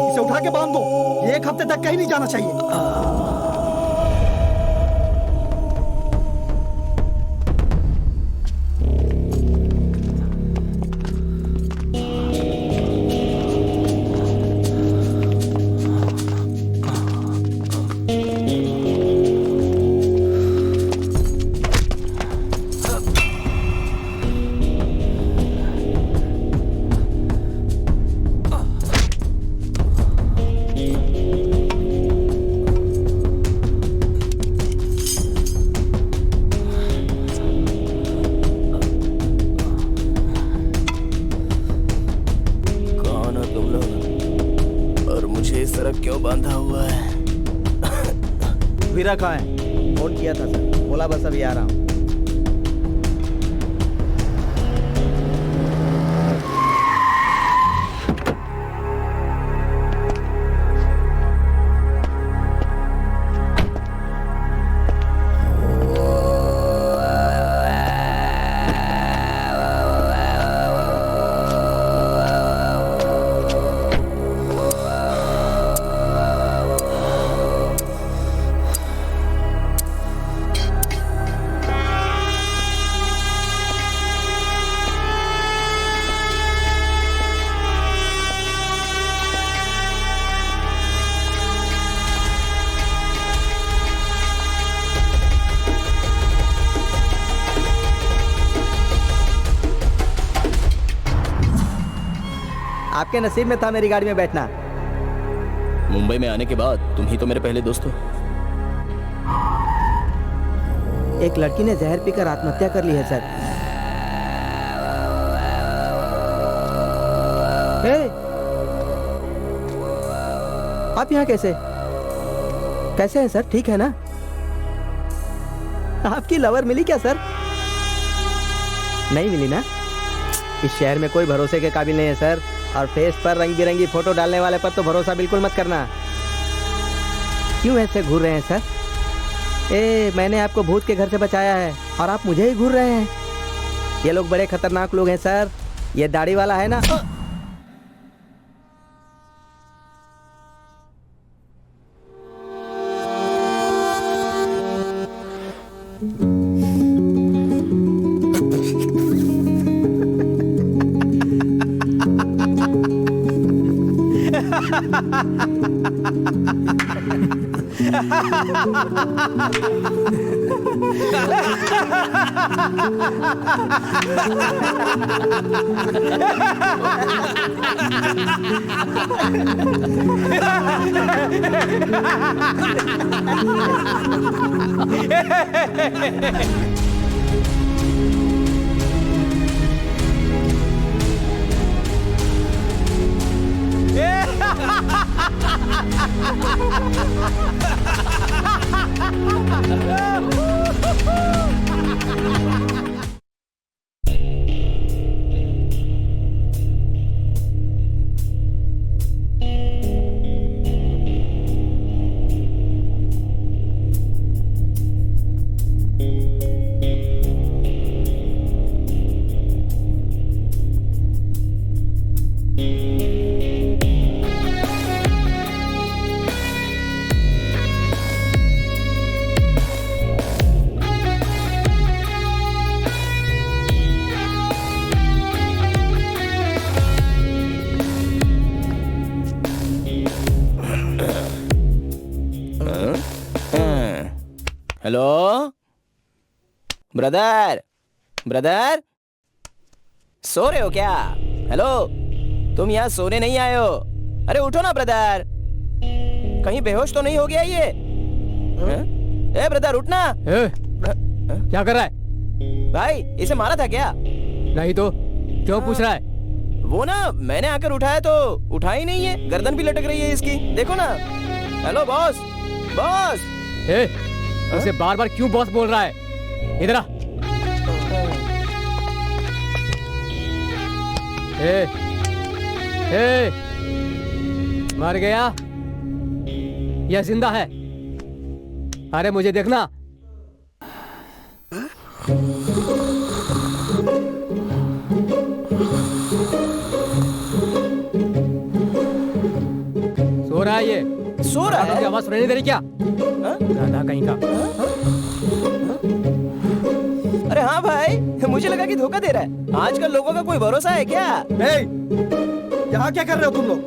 इसे उठा के बांध दो, ये एक हफ्ते तक कहीं नहीं जाना चाहिए। क्यों बांधा हुआ है? वीरा कहाँ है? फोन किया था सर, बोला बस अभी आ रहा हूँ। आपके नसीब में था मेरी गाड़ी में बैठना। मुंबई में आने के बाद तुम ही तो मेरे पहले दोस्त हो। एक लड़की ने जहर पीकर आत्महत्या कर ली है सर। आप यहाँ कैसे हैं सर? ठीक है ना? आपकी लवर मिली क्या सर? नहीं मिली ना? इस शहर में कोई भरोसे के काबिल नहीं है सर, और फेस पर रंग बिरंगी फोटो डालने वाले पर तो भरोसा बिल्कुल मत करना। क्यों ऐसे घूर रहे हैं सर? मैंने आपको भूत के घर से बचाया है और आप मुझे ही घूर रहे हैं। ये लोग बड़े खतरनाक लोग हैं सर। ये दाढ़ी वाला है ना, हेलो ब्रदर, ब्रदर सो रहे हो क्या? हेलो, तुम यहाँ सोने नहीं आए हो? अरे उठो ना ब्रदर, कहीं बेहोश तो नहीं हो गया ये? ए ब्रदर उठना। क्या कर रहा है भाई इसे मारा था क्या? नहीं तो क्यों पूछ रहा है? वो ना मैंने आकर उठाया तो उठा ही नहीं है, गर्दन भी लटक रही है इसकी, देखो ना। Hello boss, boss. उसे बार बार क्यों बॉस बोल रहा है? इधर आ। मर गया या जिंदा है? अरे मुझे देखना। सो रहा है ये? सो रहा है? आवाज सुनाई नहीं दे रही क्या? गाधा कहीं का। अरे हाँ भाई, मुझे लगा कि धोखा दे रहा है। आजकल लोगों का कोई भरोसा है क्या? यहाँ क्या कर रहे हो तुम लोग?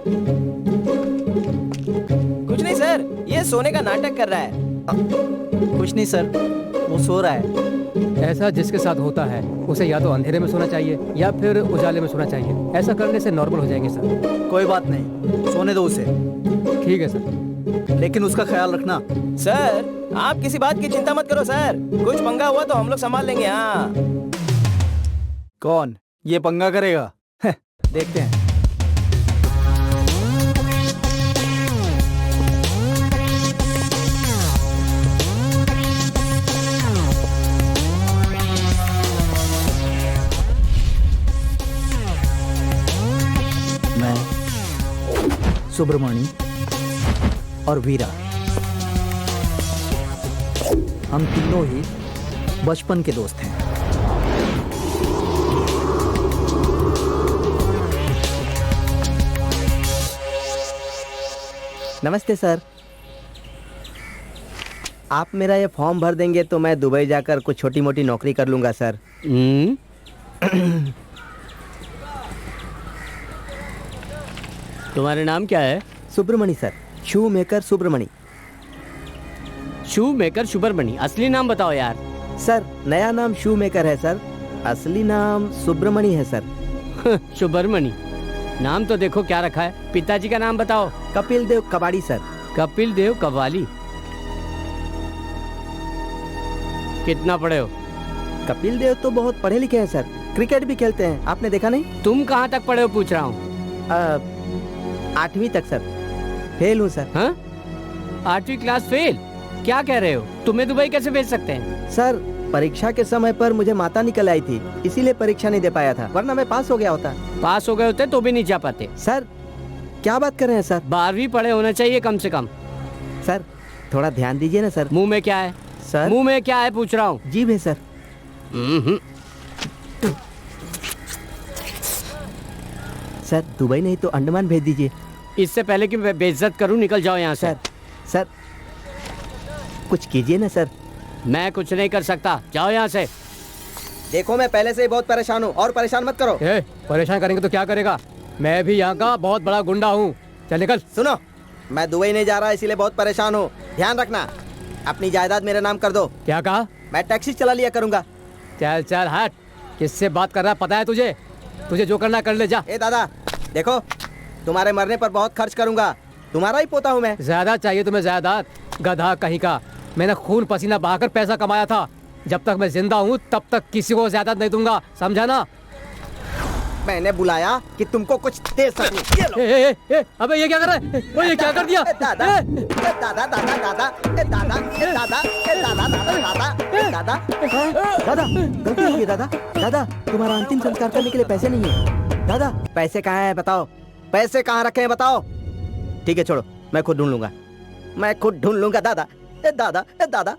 कुछ नहीं सर, ये सोने का नाटक कर रहा है। कुछ नहीं सर, वो सो रहा है। ऐसा जिसके साथ होता है उसे या तो अंधेरे में सोना चाहिए या फिर उजाले में सोना चाहिए। ऐसा करने से नॉर्मल हो जाएंगे सर। कोई बात नहीं, सोने दो उसे। ठीक है सर, लेकिन उसका ख्याल रखना। सर आप किसी बात की चिंता मत करो सर, कुछ पंगा हुआ तो हम लोग संभाल लेंगे। हाँ। कौन ये पंगा करेगा? देखते हैं। मैं सुब्रमणि और वीरा, हम तीनों ही बचपन के दोस्त हैं। नमस्ते सर। आप मेरा ये फॉर्म भर देंगे तो मैं दुबई जाकर कुछ छोटी मोटी नौकरी कर लूँगा सर। तुम्हारे नाम क्या है? सुब्रमणि सर, शू मेकर सुब्रमणि। शू मेकर सुब्रमणि, असली नाम बताओ यार। सर नया नाम शू मेकर है सर, असली नाम सुब्रमणि है सर। सुब्रमणि नाम तो देखो क्या रखा है। पिताजी का नाम बताओ। कपिल देव कबाड़ी सर। कपिल देव कव्वाली। कितना पढ़े हो? कपिल देव तो बहुत पढ़े लिखे हैं सर, क्रिकेट भी खेलते हैं, आपने देखा नहीं? तुम कहाँ तक पढ़े हो पूछ रहा हूँ। 8वीं तक सर, फेल हूँ सर। हाँ? 8वीं क्लास फेल? क्या कह रहे हो? तुम्हें दुबई कैसे भेज सकते हैं? सर परीक्षा के समय पर मुझे माता निकल आई थी, इसीलिए परीक्षा नहीं दे पाया था, वरना मैं पास हो गया होता। पास हो गए होते तो भी नहीं जा पाते। सर क्या बात कर रहे हैं सर? 12वीं पढ़े होना चाहिए कम से कम। सर थोड़ा ध्यान दीजिए ना सर। मुंह में क्या है? सर मुंह में क्या है पूछ रहा हूँ। जीभ है सर। सर दुबई नहीं तो अंडमान भेज दीजिए। इससे पहले कि मैं बेइज्जत करूँ निकल जाओ यहाँ से। सर सर कुछ कीजिए ना सर। मैं कुछ नहीं कर सकता, जाओ यहाँ से। देखो मैं पहले से ही बहुत परेशान हूँ और परेशान मत करो। परेशान करेंगे तो क्या करेगा? मैं भी यहाँ का बहुत बड़ा गुंडा हूँ। चल निकल। सुनो, मैं दुबई नहीं जा रहा इसीलिए बहुत परेशान हूँ। ध्यान रखना, अपनी जायदाद मेरे नाम कर दो। क्या कहा? मैं टैक्सी चला लिया करूँगा। चल चल हट, किससे बात कर रहा है पता है तुझे? तुझे जो करना कर ले, जा। ए दादा देखो, तुम्हारे मरने पर बहुत खर्च करूँगा, तुम्हारा ही पोता हूँ मैं। ज्यादा चाहिए तुम्हें जायदाद? गधा कहीं का। मैंने खून पसीना बहाकर पैसा कमाया था। जब तक मैं जिंदा हूँ तब तक किसी को जायदाद नहीं दूंगा, समझा ना? मैंने बुलाया कि तुमको कुछ दे सकूं। अबे ये क्या कर रहा है? वो ये क्या कर दिया? दादा दादा दादा दादा दादा दादा दादा दादा दादा गलती हो गई दादा। दादा तुम्हारा अंतिम संस्कार करने के लिए पैसे नहीं है। दादा पैसे कहाँ हैं बताओ, पैसे कहाँ रखे हैं बताओ। ठीक है छोड़ो, मैं खुद ढूंढ लूंगा, मैं खुद ढूंढ लूंगा। दादा दादा दादा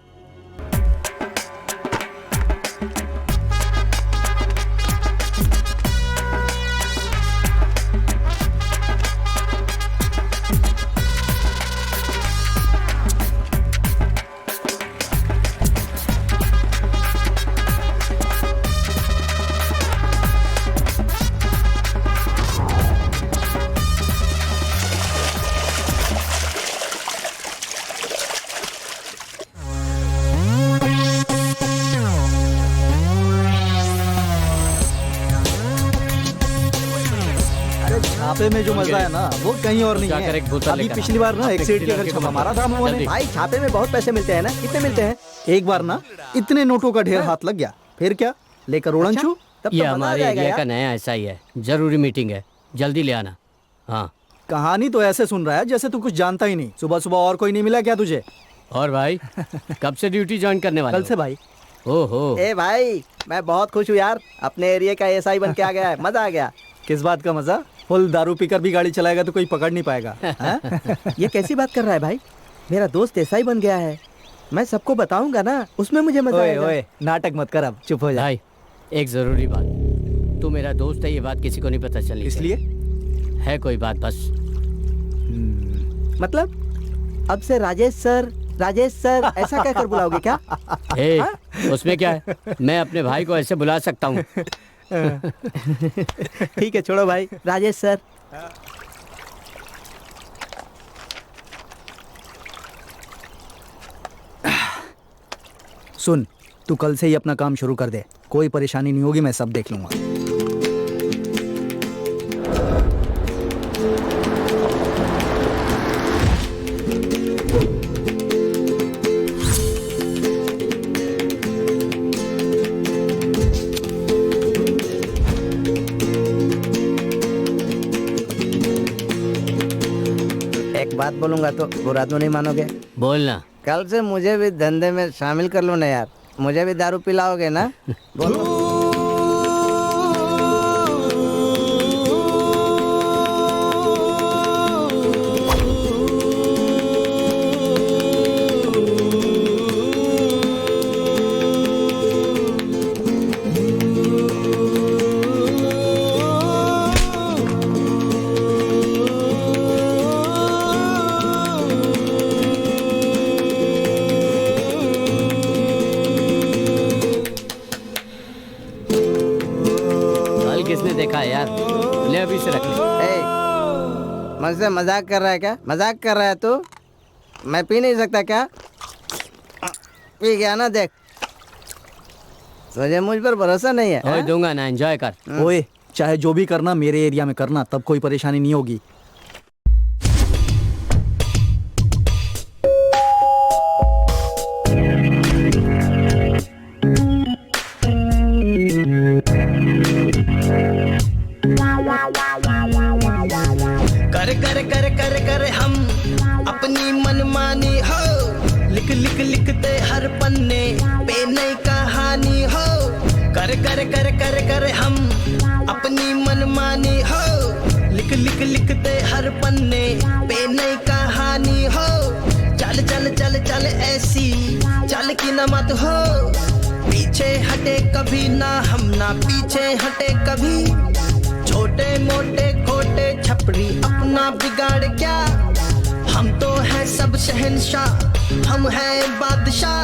छापे में जो मजा है ना वो कहीं और नहीं क्या है। करे, बोतल अभी लेकर पिछली बार ना अपने एक सेठ के लड़के घर को छापा मारा था हम लोगों ने। जल्दी। भाई छापे में बहुत पैसे मिलते हैं ना, कितने मिलते हैं? एक बार ना इतने नोटों का ढेर हाथ लग गया, फिर क्या लेकर उड़नछू। तब ये तो मजा आ हमारे जाएगा एरिया का यार। नया ऐसा ही है, जरूरी मीटिंग है, जल्दी ले आना। हाँ। कहानी तो ऐसे सुन रहा है जैसे तू कुछ जानता ही नहीं। सुबह सुबह और कोई नहीं मिला क्या तुझे? और भाई कब से ड्यूटी ज्वाइन करने वाले कल से भाई। ओहो, ए भाई मैं बहुत खुश हूँ यार, अपने एरिया का एसआई बन के आ गया है, मजा आ गया। किस बात का मजा? फुल दारू पीकर भी गाड़ी चलाएगा तो कोई पकड़ नहीं पाएगा। ये कैसी बात कर रहा है भाई? मेरा दोस्त एसआई बन गया है, मैं सबको बताऊंगा ना, उसमें मुझे मजा ओए आएगा। ओए नाटक मत कर, अब चुप हो जा। भाई एक जरूरी बात, तू मेरा दोस्त है, ये बात किसी को नहीं पता चलनी इसलिए है कोई बात बस। मतलब अब से राजेश सर ऐसा कहकर बुलाओगे क्या? ए, उसमें क्या है? मैं अपने भाई को ऐसे बुला सकता हूँ। ठीक है छोड़ो भाई, राजेश सर। सुन, तू कल से ही अपना काम शुरू कर दे, कोई परेशानी नहीं होगी, मैं सब देख लूंगा। एक बात बोलूंगा तो बुरा तो नहीं मानोगे? बोलना। कल से मुझे भी धंधे में शामिल कर लो ना यार, मुझे भी दारू पिलाओगे ना? बोलो। कल किसने देखा है यार? ले अभी से रख ले। ए, मुझसे मजाक कर रहा है क्या? मजाक कर रहा है तू? मैं पी नहीं सकता क्या? पी गया ना, देख तुझे मुझ पर भरोसा नहीं है? ओए दूंगा ना, एंजॉय कर। ओए चाहे जो भी करना मेरे एरिया में करना, तब कोई परेशानी नहीं होगी। कर कर कर कर कर हम अपनी मनमानी हो, लिख लिख लिखते हर पन्ने पे नई कहानी हो। कर कर कर कर कर हम अपनी मनमानी हो, लिख लिख लिखते हर पन्ने पे नई कहानी हो। चल चल चल चल ऐसी चल की न मत हो, पीछे हटे कभी ना हम, ना पीछे हटे कभी। छोटे मोटे खोटे छपरी अपना बिगाड़ क्या, हम तो हैं सब शहंशाह, हम हैं बादशाह।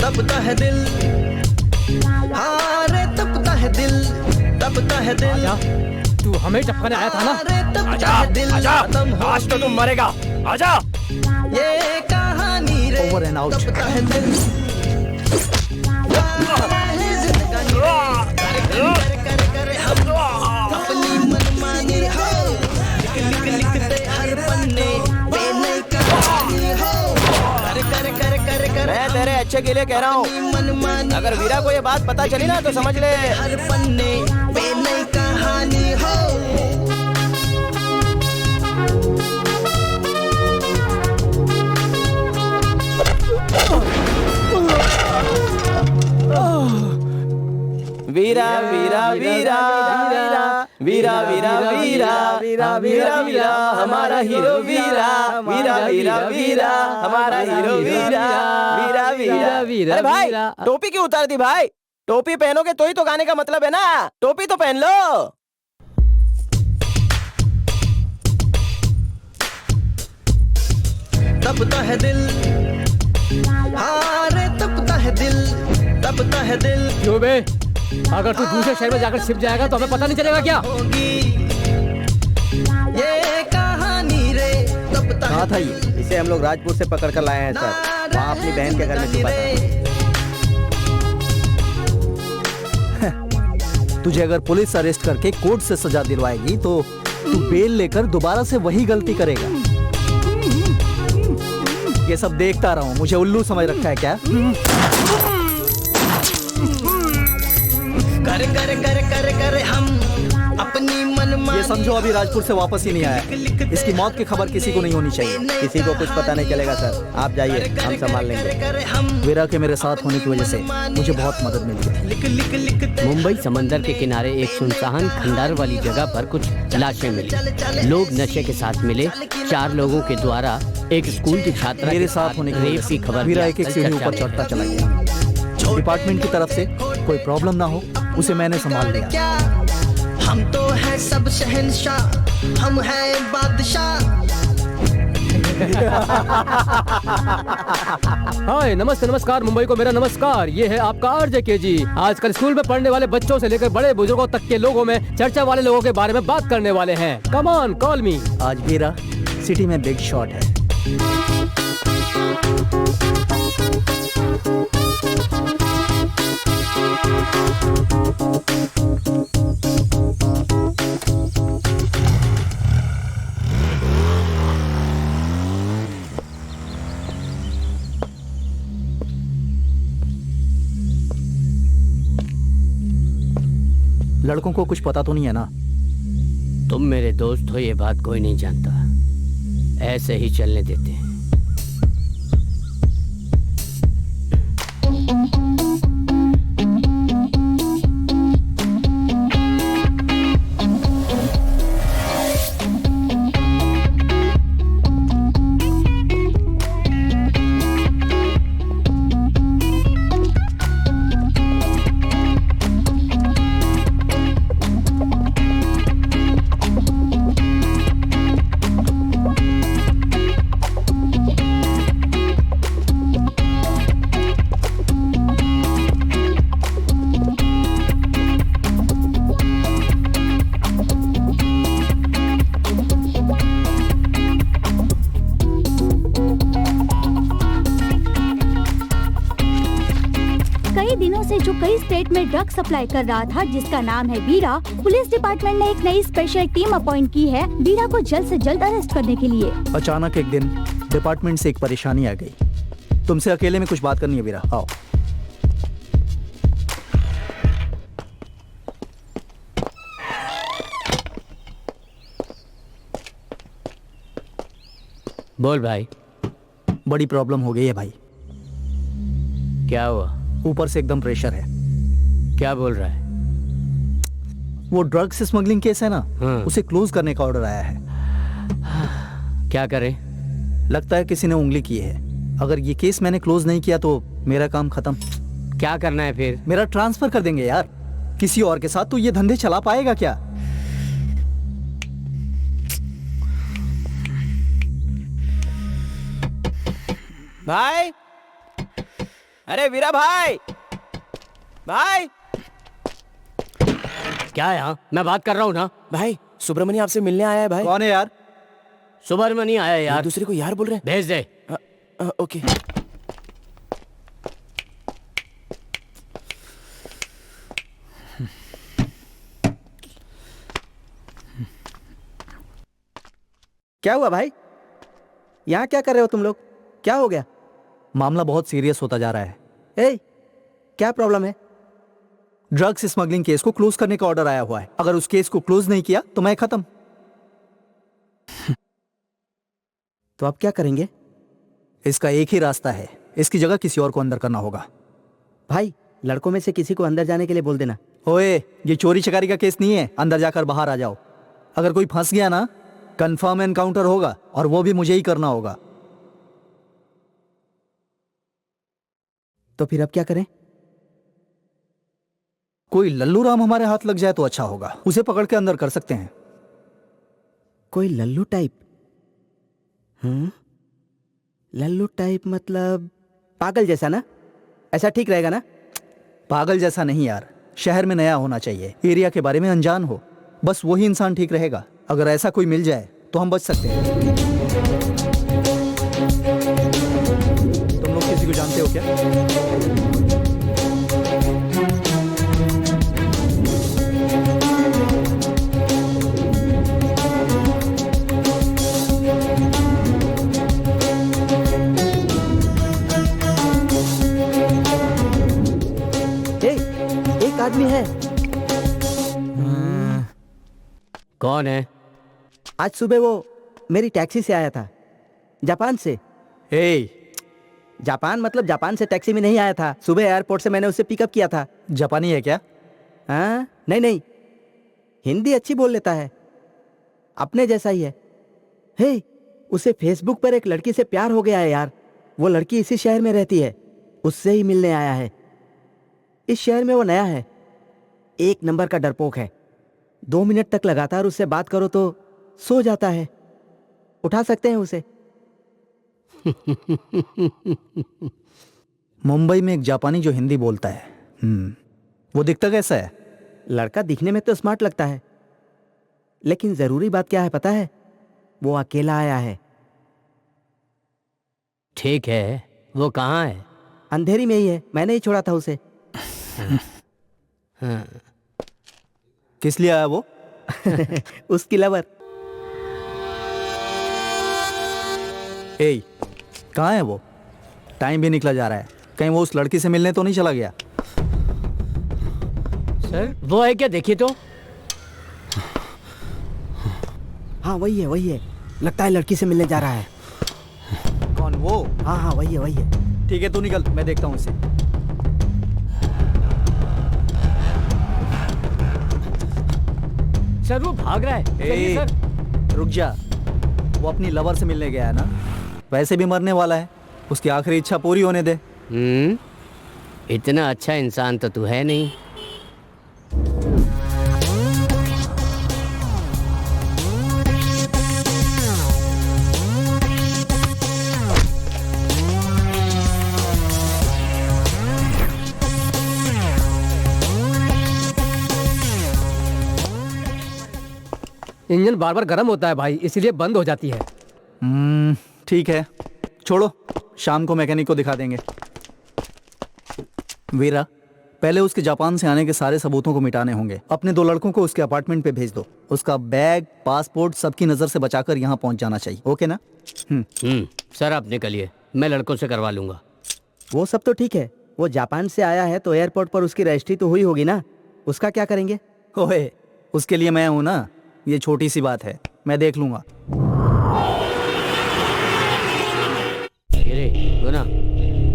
तपता है दिल, हाँ रे तपता है दिल, तपता है दिल। तू हमें टपकाने आया था ना? रे तपता है दिल, खत्म हो आज तो तुम मरेगा। आजा। ये कहानी रे, Over and out. तपता है दिल। कर हम अपनी मनमानी हो, लिखते हर पन्ने पे नई कहानी हो। कर मैं तेरे अच्छे के लिए कह रहा हूँ। मनमानी, अगर वीरा को ये बात पता चली ना तो समझ ले हर पन्ने पे नई कहानी हो। वीरा वीरा वीरा वीरा वीरा वीरा वीरा वीरा वीरा हमारा हीरो वीरा वीरा वीरा वीरा हमारा हीरो वीरा वीरा वीरा वीरा। अरे भाई टोपी क्यों उतार दी भाई? टोपी पहनोगे तो ही तो गाने का मतलब है ना। टोपी तो पहन लो। तपता है दिल, हाँ रे तपता है दिल, तपता है दिल। क्यों बे? अगर तू दूसरे शहर में जाकर छिप जाएगा तो हमें पता नहीं चलेगा क्या? होगी ये कहानी रे, तपता कहाँ है था ये? इसे हम लोग राजपुर से पकड़ कर लाए हैं सर। वहाँ अपनी बहन के घर में छुपा था। तुझे अगर पुलिस अरेस्ट करके कोर्ट से सजा दिलवाएगी तो तू बेल लेकर दोबारा से वही गलती करेगा। ये सब देखता रहा हूँ, मुझे उल्लू समझ रखा है क्या? कर हम अपनी मनमानी। ये समझो अभी राजपुर से वापस ही नहीं आया। इसकी मौत की खबर किसी को नहीं होनी चाहिए। किसी को कुछ पता नहीं चलेगा सर, आप जाइए, हम संभाल लेंगे। वीरा के मेरे साथ होने की वजह से मुझे बहुत मदद मिलती है। मुंबई समंदर के किनारे एक सुनसान खंडार वाली जगह पर कुछ लाशें मिली। लोग नशे के साथ मिले। 4 लोगों के द्वारा एक स्कूल की छात्रा मेरे के साथ होने की रेप वजह की से खबर वीरा भी एक एक आजकल सीढ़ी चर्चा ऊपर में चढ़ता है। चला गया। डिपार्टमेंट की तरफ से कोई प्रॉब्लम ना हो उसे मैंने संभाल लिया। क्या हम तो हैं सब शहंशाह, हम हैं बादशाह। हाय नमस्ते नमस्कार मुंबई को मेरा नमस्कार। ये है आपका आरजे के जी। आजकल स्कूल में पढ़ने वाले बच्चों से लेकर बड़े बुजुर्गों तक के लोगों में चर्चा वाले लोगों के बारे में बात करने वाले हैं। कम ऑन कॉल मी। आज वीरा सिटी में बिग शॉट है। लड़कों को कुछ पता तो नहीं है ना? तुम मेरे दोस्त हो ये बात कोई नहीं जानता। ऐसे ही चलने देते हैं। कई स्टेट में ड्रग सप्लाई कर रहा था जिसका नाम है वीरा। पुलिस डिपार्टमेंट ने एक नई स्पेशल टीम अपॉइंट की है वीरा को जल्द से जल्द अरेस्ट करने के लिए। अचानक एक दिन डिपार्टमेंट से एक परेशानी आ गई। तुमसे अकेले में कुछ बात करनी है वीरा, आओ। बोल भाई। बड़ी प्रॉब्लम हो गई है भाई। क्या हुआ? ऊपर से एकदम प्रेशर है। क्या बोल रहा है? वो ड्रग्स स्मगलिंग केस है ना, हाँ। उसे क्लोज करने का ऑर्डर आया है। क्या करें? लगता है किसी ने उंगली की है। अगर ये केस मैंने क्लोज नहीं किया तो मेरा काम खत्म। क्या करना है फिर? मेरा ट्रांसफर कर देंगे यार किसी और के साथ। तो ये धंधे चला पाएगा क्या? भाई, अरे वीरा भाई, भाई क्या है? हाँ, मैं बात कर रहा हूँ ना। भाई सुब्रमण्य आपसे मिलने आया है भाई। कौन है यार? सुब्रमण्य आया एक यार। दूसरे को यार बोल रहे भेज दे। हैं। ओके। क्या हुआ भाई? यहाँ क्या कर रहे हो तुम लोग? क्या हो गया? मामला बहुत सीरियस होता जा रहा है। ए, क्या प्रॉब्लम है? ड्रग्स स्मगलिंग केस को क्लोज करने का ऑर्डर आया हुआ है। अगर उस केस को क्लोज नहीं किया तो मैं खत्म। तो आप क्या करेंगे? इसका एक ही रास्ता है, इसकी जगह किसी और को अंदर करना होगा। भाई, लड़कों में से किसी को अंदर जाने के लिए बोल देना। ओए, ये चोरी चकारी का केस नहीं है, अंदर जाकर बाहर आ जाओ। अगर कोई फंस गया ना, कंफर्म एनकाउंटर होगा और वो भी मुझे ही करना होगा। तो फिर अब क्या करें? कोई लल्लू राम हमारे हाथ लग जाए तो अच्छा होगा, उसे पकड़ के अंदर कर सकते हैं। कोई लल्लू टाइप? लल्लू टाइप मतलब पागल जैसा ना? ऐसा ठीक रहेगा ना? पागल जैसा नहीं यार, शहर में नया होना चाहिए, एरिया के बारे में अनजान हो, बस वही इंसान ठीक रहेगा। अगर ऐसा कोई मिल जाए तो हम बच सकते हैं। तुम लोग किसी को जानते हो क्या? एक आदमी है। कौन है? आज सुबह वो मेरी टैक्सी से आया था, जापान से। जापान मतलब जापान से टैक्सी में नहीं आया था। सुबह एयरपोर्ट से मैंने उसे पिकअप किया था। जापानी है क्या? हाँ, नहीं, हिंदी अच्छी बोल लेता है, अपने जैसा ही है। हे, उसे फेसबुक पर एक लड़की से प्यार हो गया है यार। वो लड़की इसी शहर में रहती है, उससे ही मिलने आया है। इस शहर में वो नया है, एक नंबर का डरपोक है। 2 मिनट तक लगातार उससे बात करो तो सो जाता है। उठा सकते हैं उसे। मुंबई में एक जापानी जो हिंदी बोलता है, वो दिखता कैसा है? लड़का दिखने में तो स्मार्ट लगता है, लेकिन जरूरी बात क्या है पता है? वो अकेला आया है। ठीक है, वो कहाँ है? अंधेरी में ही है, मैंने ही छोड़ा था उसे। किस लिए आया वो? उसकी लवर। कहाँ है वो? टाइम भी निकला जा रहा है, कहीं वो उस लड़की से मिलने तो नहीं चला गया? सर वो है क्या? देखिए तो। हाँ वही है, लगता है लड़की से मिलने जा रहा है। कौन वो? हाँ वही है। ठीक है, तू निकल, मैं देखता हूँ उसे। सर वो भाग रहा है। चलिए सर। रुक जा, वो अपनी लवर से मिलने गया है ना, वैसे भी मरने वाला है, उसकी आखिरी इच्छा पूरी होने दे। इतना अच्छा इंसान तो तू है नहीं। इंजन बार बार गर्म होता है भाई, इसीलिए बंद हो जाती है। ठीक है, छोड़ो, शाम को मैकेनिक को दिखा देंगे। वीरा, पहले उसके जापान से आने के सारे सबूतों को मिटाने होंगे। अपने 2 लड़कों को उसके अपार्टमेंट पे भेज दो। उसका बैग, पासपोर्ट सबकी नजर से बचाकर यहाँ पहुँच जाना चाहिए। ओके ना? सर आप निकलिए, मैं लड़कों से करवा लूंगा। वो सब तो ठीक है, वो जापान से आया है तो एयरपोर्ट पर उसकी रजिस्ट्री तो हुई होगी ना, उसका क्या करेंगे? ओए, उसके लिए मैं हूं ना, ये छोटी सी बात है, मैं देख लूंगा। गुना,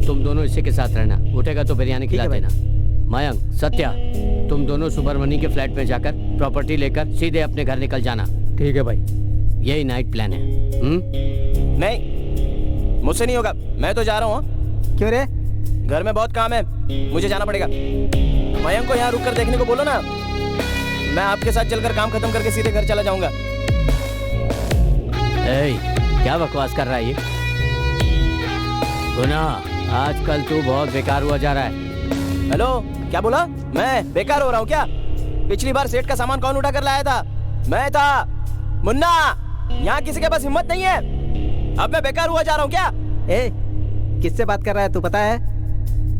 तुम दोनों इसी के साथ रहना, उठेगा तो बिरयानी खिला देना। मयंक, सत्या, तुम दोनों सुब्रमण्य के फ्लैट में जाकर प्रॉपर्टी लेकर सीधे अपने घर निकल जाना। ठीक है भाई। यही नाइट प्लान है। नहीं, मुझसे नहीं होगा, मैं तो जा रहा हूँ। क्यों रे? घर में बहुत काम है, मुझे जाना पड़ेगा। मयंक को यहाँ रुक कर देखने को बोलो ना, मैं आपके साथ चलकर काम खत्म करके सीधे घर चला जाऊंगा। क्या बकवास कर रहा है ये? गुना, आजकल तू बहुत बेकार हुआ जा रहा है। हेलो, क्या बोला? मैं बेकार हो रहा हूँ क्या? पिछली बार सेठ का सामान कौन उठा कर लाया था? मैं था। मुन्ना, यहाँ किसी के पास हिम्मत नहीं है। अब मैं बेकार हुआ जा रहा हूँ क्या? ए, किससे बात कर रहा है तू, पता है?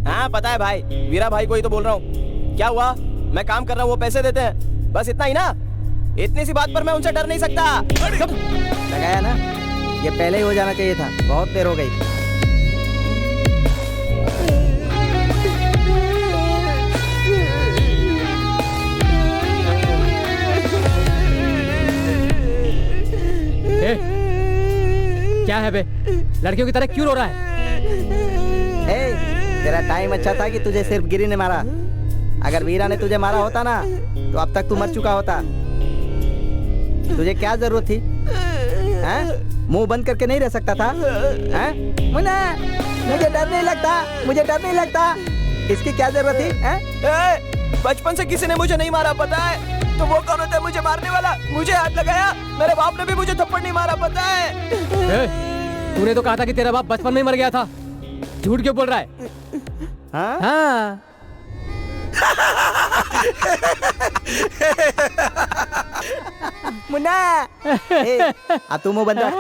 हाँ पता है भाई, वीरा भाई को ही तो बोल रहा हूँ। क्या हुआ? मैं काम कर रहा हूँ, वो पैसे देते हैं, बस इतना ही ना। इतनी सी बात पर मैं उनसे डर नहीं सकता। लगाया ना, ये पहले ही हो जाना चाहिए था, बहुत देर हो गई। क्या है बे? लड़कियों की तरह क्यों रो रहा है? तेरा टाइम अच्छा था कि तुझे सिर्फ गिरी ने मारा। अगर वीरा ने तुझे मारा होता ना तो अब तक तू मर चुका होता। तुझे क्या जरूरत थी? मुंह बंद करके नहीं रह सकता था? मुन्ना, मुझे डर नहीं लगता, मुझे डर नहीं लगता। इसकी क्या जरूरत थी? बचपन से किसी ने मुझे नहीं मारा, पता है? तो वो कौन होता है मुझे मारने वाला? मुझे हाथ लगाया, मेरे बाप ने भी मुझे थप्पड़ नहीं मारा, पता है? तूने तो कहा था कि तेरा बाप बचपन में ही मर गया था। झूठ क्यों बोल रहा है? हाँ। मुन्ना, अब तू मुंह बंद रख।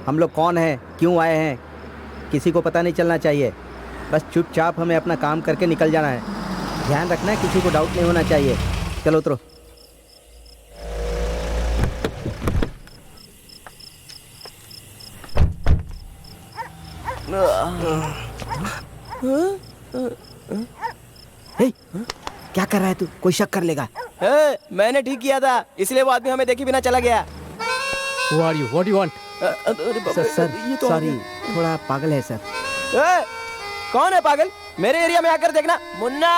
हम लोग कौन हैं, क्यों आए हैं, किसी को पता नहीं चलना चाहिए। बस चुपचाप हमें अपना काम करके निकल जाना है। ध्यान रखना, किसी को डाउट नहीं होना चाहिए। चलो उतरो। क्या कर रहा है तू? कोई शक कर लेगा। मैंने ठीक किया था, इसलिए वो आदमी हमें देखे बिना चला गया। Who are you? What do you want? Sir sorry, थोड़ा पागल है सर। कौन है पागल? मेरे एरिया में आकर देखना। मुन्ना,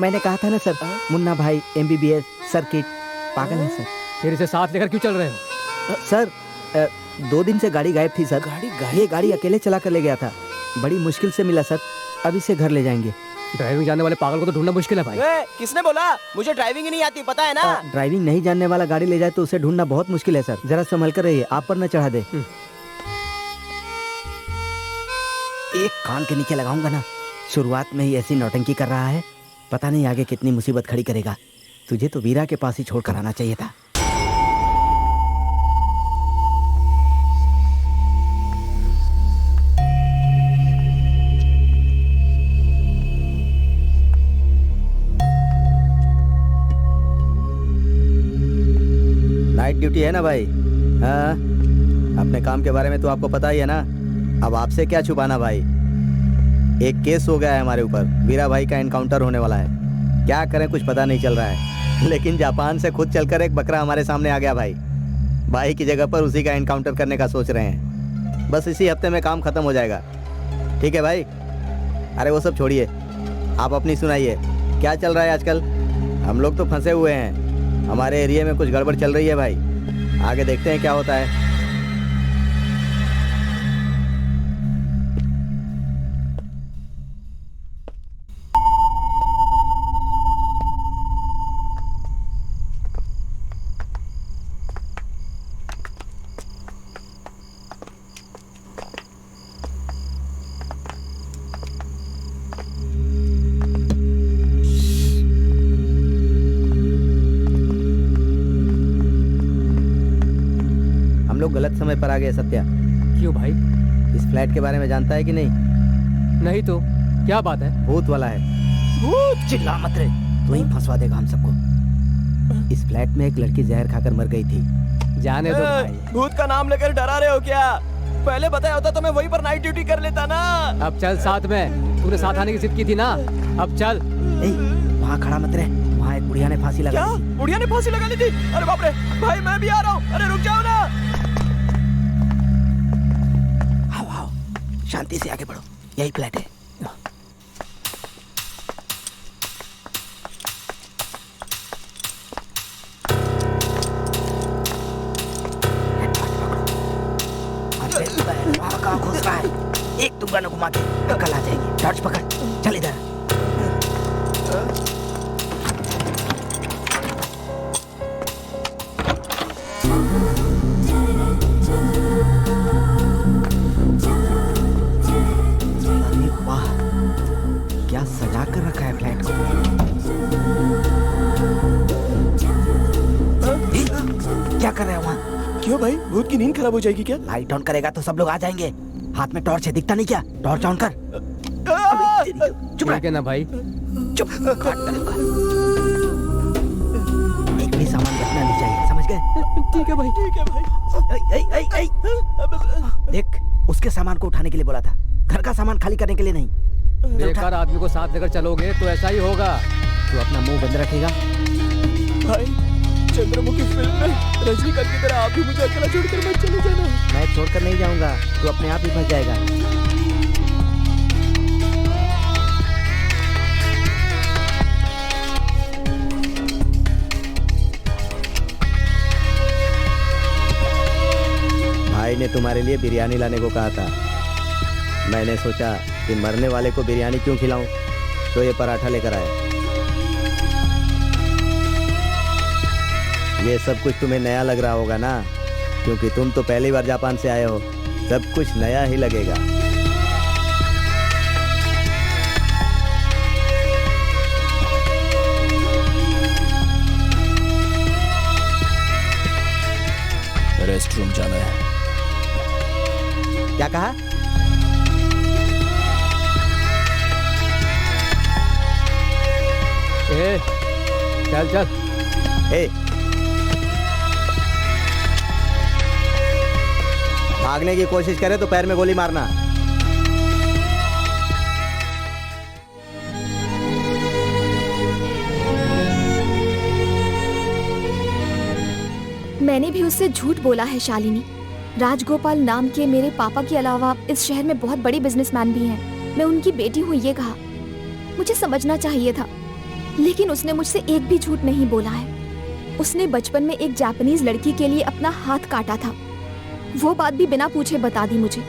मैंने कहा था ना सर, मुन्ना भाई MBBS सर्किट पागल है सर। फिर इसे साथ लेकर क्यों चल रहे हो? सर 2 दिन से गाड़ी गायब थी सर। ये गाड़ी अकेले चला कर ले गया था, बड़ी मुश्किल से मिला सर। अब इसे घर ले जाएंगे। ड्राइविंग जानने वाले पागल को तो ढूंढना मुश्किल है भाई। किसने बोला? मुझे ड्राइविंग ही नहीं आती, पता है ना? ड्राइविंग नहीं जानने वाला गाड़ी ले जाए तो उसे ढूंढना बहुत मुश्किल है सर। जरा संभल कर रहिए, आप पर न चढ़ा दे। एक कान के नीचे लगाऊंगा ना, शुरुआत में ही ऐसी नौटंकी कर रहा है, पता नहीं आगे कितनी मुसीबत खड़ी करेगा। तुझे तो वीरा के पास ही छोड़कर आना चाहिए था। नाइट ड्यूटी है ना भाई? हाँ, अपने काम के बारे में तो आपको पता ही है ना। अब आपसे क्या छुपाना भाई। एक केस हो गया है हमारे ऊपर, वीरा भाई का एनकाउंटर होने वाला है। क्या करें कुछ पता नहीं चल रहा है, लेकिन जापान से खुद चलकर एक बकरा हमारे सामने आ गया भाई। भाई की जगह पर उसी का एनकाउंटर करने का सोच रहे हैं। बस इसी हफ्ते में काम खत्म हो जाएगा। ठीक है भाई? अरे वो सब छोड़िए, आप अपनी सुनाइए, क्या चल रहा है आजकल? हम लोग तो फंसे हुए हैं, हमारे एरिया में कुछ गड़बड़ चल रही है भाई। आगे देखते हैं क्या होता है। हम लोग गलत समय पर आ गए सत्या। क्यों भाई? इस फ्लैट के बारे में जानता है कि नहीं? नहीं तो क्या बात है? भूत वाला है। भूत? चिल्ला मत रे, तू ही फंसवा देगा हम सबको। इस फ्लैट में एक लड़की जहर खाकर मर गई थी। जाने दो भाई। भूत का नाम लेकर डरा रहे हो क्या? पहले बताया होता तो मैं वहीं पर नाइट ड्यूटी कर लेता ना। अब चल साथ में, तूने साथ आने की जिद की थी ना, अब चल। वहाँ खड़ा मत रहे, वहाँ एक बुढ़िया ने फांसी लगा ली थी। बुढ़िया ने फांसी लगा ली थी? अरे बाप रे भाई, मैं भी आ रहा हूँ। अरे रुक जाओ ना। आओ आओ, शांति से आगे बढ़ो, यही फ्लैट है। कहाँ घुस रहा है? एक तुंगा न घुमा के अकल आ जाएगी। टॉर्च पकड़, चल इधर। अरे वाह, क्या सजा कर रखा है फ्लैट को। क्या कर रहे हैं वहाँ? क्यों भाई, भूत की नींद खराब हो जाएगी क्या? लाइट ऑन करेगा तो सब लोग आ जाएंगे। हाथ में टॉर्च है, दिखता नहीं क्या? टॉर्च ऑन कर। चुप ठीक है ना भाई? चुप, काट डालूंगा। एक भी सामान रखना नहीं चाहिए, समझ गए? ठीक है भाई, ठीक है भाई। देख, उसके सामान को उठाने के लिए बोला था, घर का सामान खाली करने के लिए नहीं। बेकार आदमी को साथ लेकर चलोगे तो ऐसा ही होगा। तू अपना मुंह बंद रखेगा। भाई, चंद्रमुखी फिल्म में रजनीकांत की तरह आप भी मुझे अकेला छोड़कर मत चले जाना। मैं छोड़कर नहीं जाऊंगा, तू अपने आप ही फंस जाएगा। भाई ने तुम्हारे लिए बिरयानी लाने को कहा था। मैंने सोचा कि मरने वाले को बिरयानी क्यों खिलाऊं, तो ये पराठा लेकर आया। ये सब कुछ तुम्हें नया लग रहा होगा ना, क्योंकि तुम तो पहली बार जापान से आए हो। सब कुछ नया ही लगेगा। रेस्ट रूम जाना है। क्या कहा? ए, चल चल। ए, भागने की कोशिश करे तो पैर में गोली मारना। मैंने भी उससे झूठ बोला है शालिनी। राजगोपाल नाम के मेरे पापा के अलावा इस शहर में बहुत बड़े बिजनेसमैन भी हैं। मैं उनकी बेटी हूँ ये कहा। मुझे समझना चाहिए था, लेकिन उसने मुझसे एक भी झूठ नहीं बोला है। उसने बचपन में एक जापानीज लड़की के लिए अपना हाथ काटा था, वो बात भी बिना पूछे बता दी मुझे।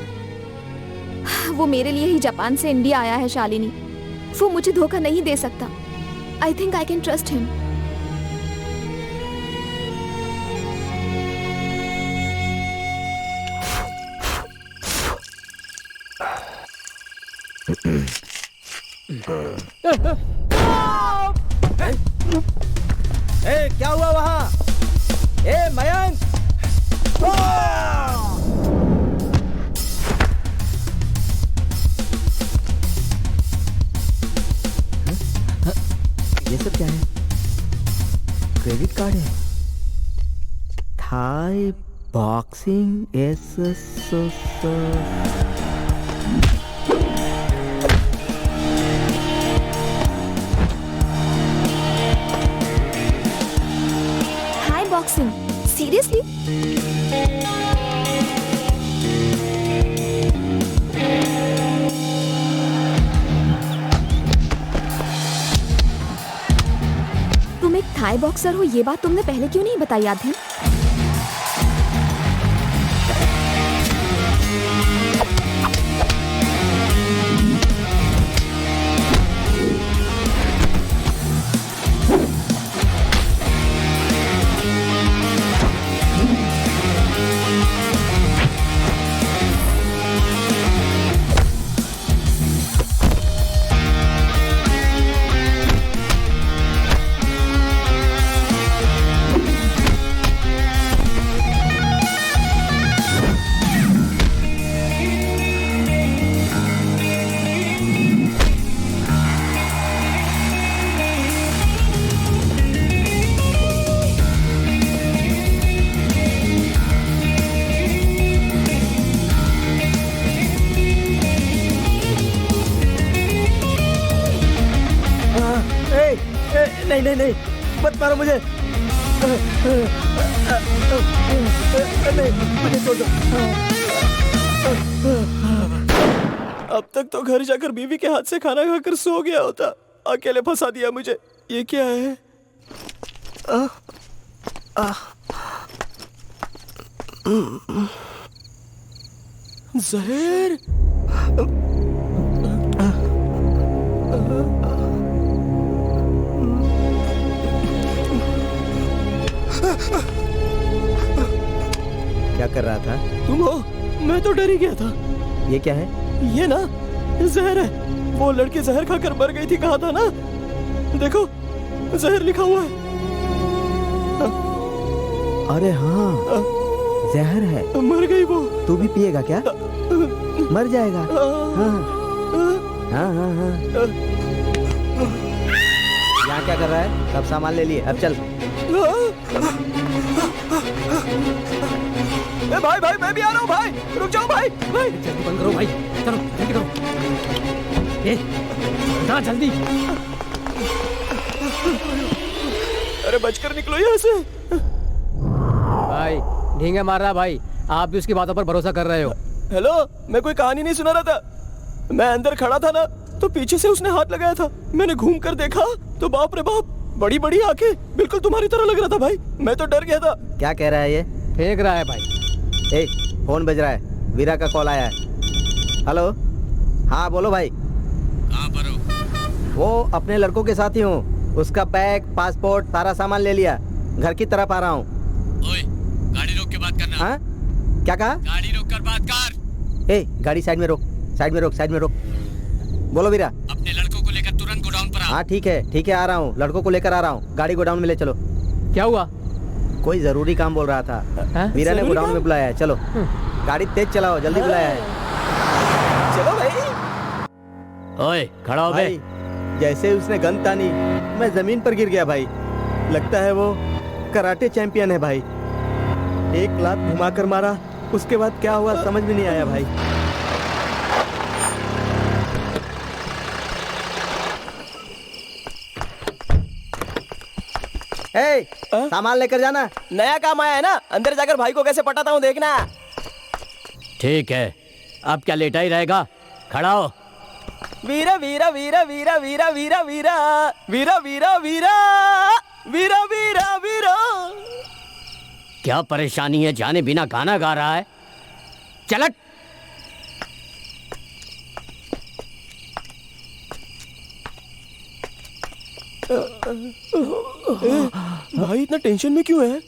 वो मेरे लिए ही जापान से इंडिया आया है शालिनी। वो मुझे धोखा नहीं दे सकता। I think I can trust him. ए, क्या हुआ वहाँ? ए मयंक! ये सब क्या है? क्रेडिट कार्ड है। Thai boxing hi boxing, seriously? तुम एक थाई बॉक्सर हो, ये बात तुमने पहले क्यों नहीं बताई आधे? नहीं नहीं नहीं, मत मारो मुझे। नहीं, मुझे छोड़ दो। अब तक तो घर जाकर बीवी के हाथ से खाना खाकर सो गया होता, अकेले फंसा दिया मुझे। ये क्या है? जहर। क्या कर रहा था? तुम हो? मैं तो डर ही गया था। ये क्या है? ये ना जहर है। वो लड़की जहर खाकर मर गई थी, कहा था ना। देखो जहर लिखा हुआ है। अरे हाँ, जहर है। मर गई वो। तू भी पिएगा क्या? मर जाएगा। हाँ हाँ हाँ हाँ। यहाँ क्या कर रहा है? सब सामान ले लिए, अब चल। ए भाई भाई, मैं भी आ रहा हूँ भाई, रुक जाओ भाई। भाई जल्दी बंद करो भाई, चलो जल्दी करो। जा जल्दी। अरे बचकर निकलो यहाँ से। भाई ढींगे मार रहा भाई, आप भी उसकी बातों पर भरोसा कर रहे हो। हेलो, मैं कोई कहानी नहीं सुना रहा था। मैं अंदर खड़ा था ना, तो पीछे से उसने हाथ लगाया था। मैंने घूम कर देखा तो बाप रे बाप, बड़ी बड़ी आंखें, बिल्कुल तुम्हारी तरह लग रहा था भाई। मैं तो डर गया था। क्या कह रहा है ये? फेंक रहा है भाई। ए, फोन बज रहा है, वीरा का कॉल आया है। हेलो, हाँ बोलो भाई। कहाँ पर हो? वो अपने लड़कों के साथ ही हूँ। उसका बैग, पासपोर्ट, सारा सामान ले लिया। घर की तरफ आ रहा हूँ। ओए, गाड़ी रोक के बात करना। हाँ, क्या कहा? गाड़ी रोक कर बात कर। ए, गाड़ी साइड में रोक, साइड में रोक, साइड में रोक। बोलो वीरा। अपने लड़कों को लेकर तुरंत गोडाउन पर आओ। हाँ ठीक है आ रहा हूँ। लड़कों को लेकर आ रहा हूँ। गाड़ी गोडाउन में ले चलो। क्या हुआ? कोई जरूरी काम बोल रहा था। हाँ? वीरा ने जरूरी गोडाउन काम? में बुलाया है। चलो गाड़ी तेज चलाओ, जल्दी बुलाया है। चलो भाई। ओए खड़ा हो बे। भाई जैसे उसने गन तानी, मैं जमीन पर गिर गया भाई। लगता है वो कराटे चैंपियन है भाई। एक लात घुमा कर मारा, उसके बाद क्या हुआ समझ में नहीं आया भाई। ए, सामान लेकर जाना। नया काम आया है ना, अंदर जाकर भाई को कैसे पटाता हूँ देखना। ठीक है, अब क्या लेटा ही रहेगा? खड़ा हो। वीरा वीरा वीरा वीरा वीरा वीरा वीरा वीरा वीरा वीरा वीरा वीरा वीरा। क्या परेशानी है? जाने बिना गाना गा रहा है। चलट। भाई इतना टेंशन में क्यों है?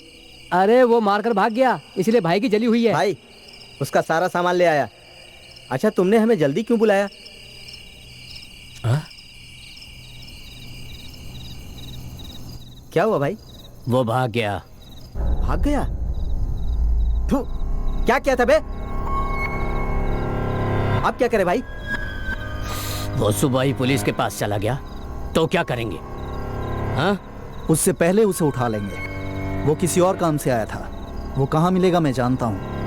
अरे वो मारकर भाग गया, इसलिए भाई की जली हुई है। भाई उसका सारा सामान ले आया। अच्छा तुमने हमें जल्दी क्यों बुलाया? क्या हुआ भाई? वो भाग गया। भाग गया? थू, क्या किया था बे? अब क्या करे भाई? वो सुबह ही पुलिस के पास चला गया, तो क्या करेंगे? हाँ? उससे पहले उसे उठा लेंगे। वो किसी और काम से आया था। वो कहाँ मिलेगा मैं जानता हूँ।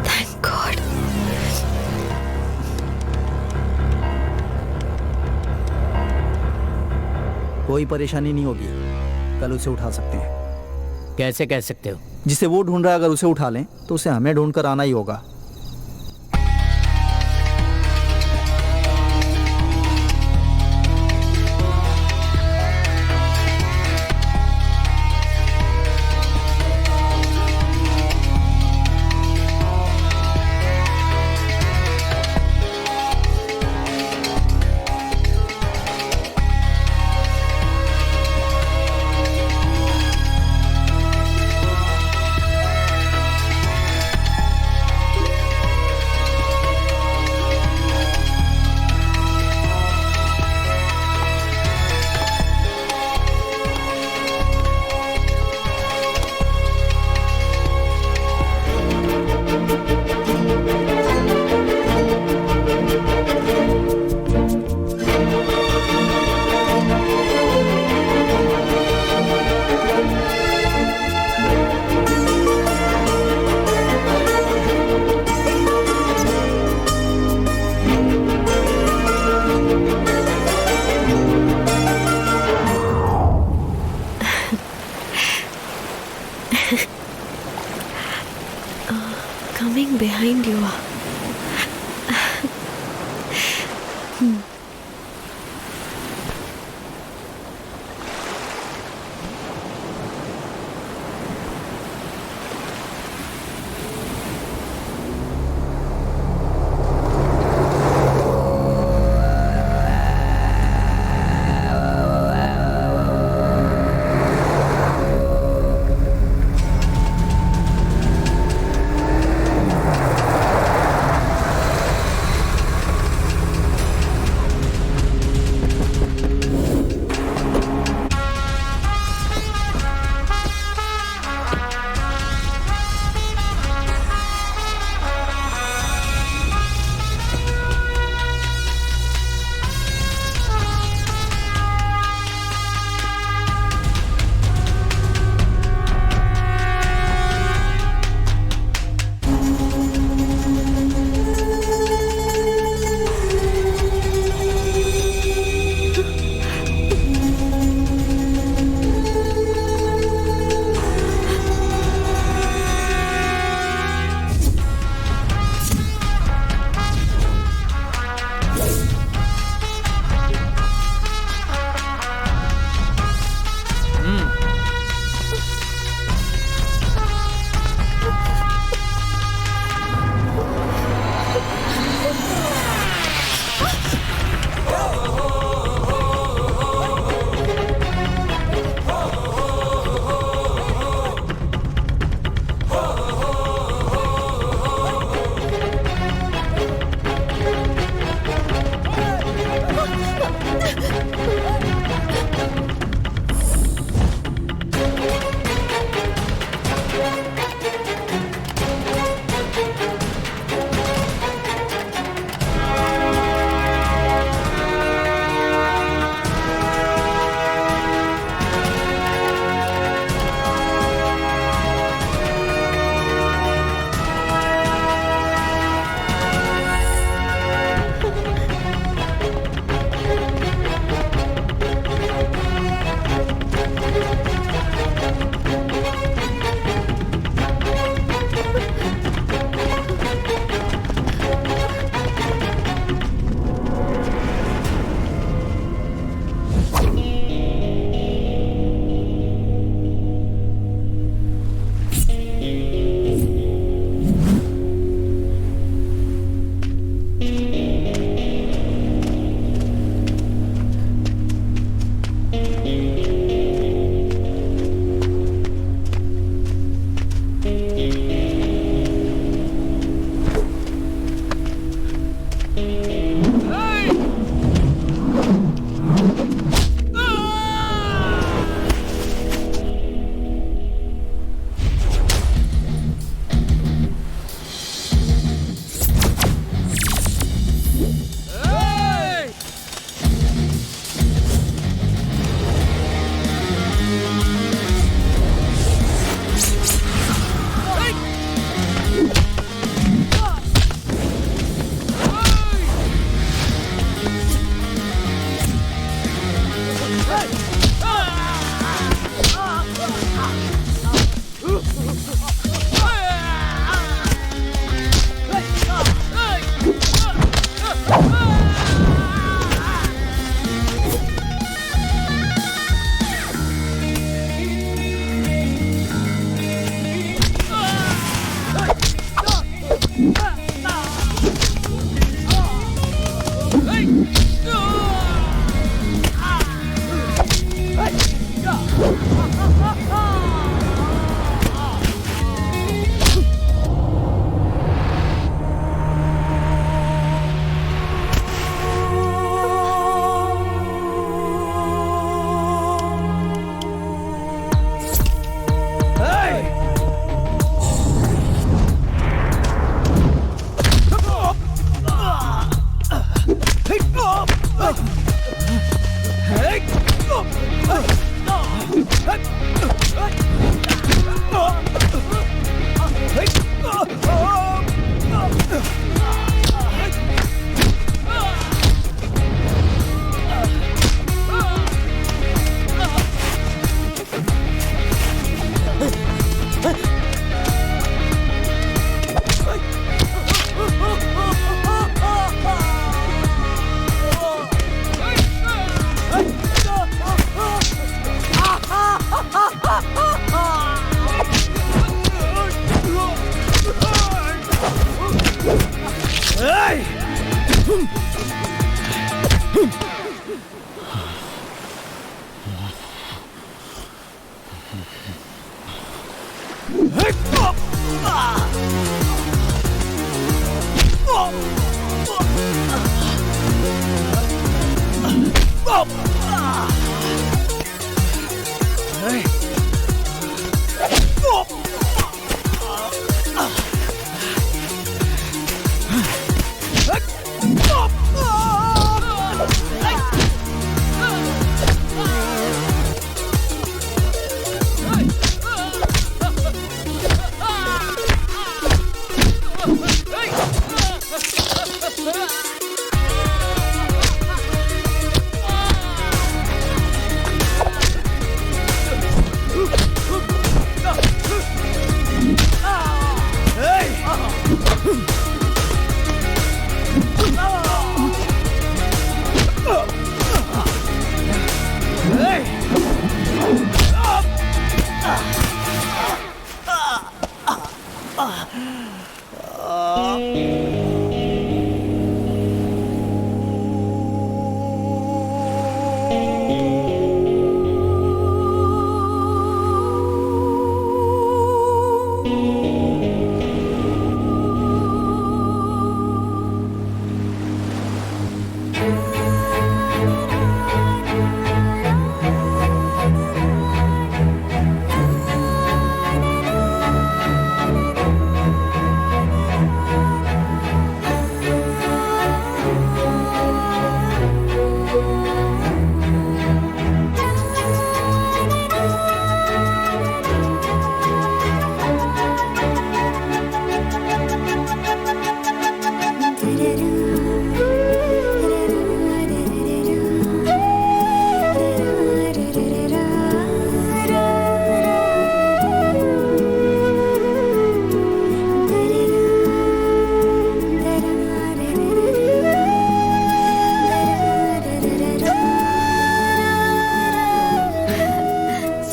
Thank God. कोई परेशानी नहीं होगी, कल उसे उठा सकते हैं। कैसे कह सकते हो? जिसे वो ढूंढ रहा है अगर उसे उठा लें तो उसे हमें ढूंढ कर आना ही होगा। Coming behind you.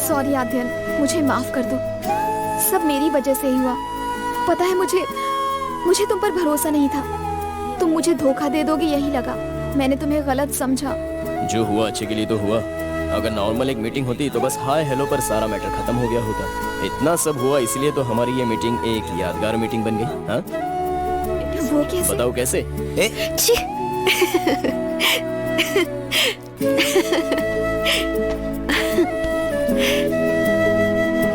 सॉरी आद्यन, मुझे माफ कर दो। सब मेरी वजह से ही हुआ। पता है मुझे तुम पर भरोसा नहीं था। तुम मुझे धोखा दे दोगे यही लगा। मैंने तुम्हें गलत समझा। जो हुआ अच्छे के लिए तो हुआ। अगर नॉर्मल एक मीटिंग होती तो बस हाय हेलो पर सारा मैटर खत्म हो गया होता। इतना सब हुआ इसलिए तो हमारी ये मीटिंग एक यादगार मीटिंग बन गई। हाँ वो कैसे? बताओ कैसे? छी।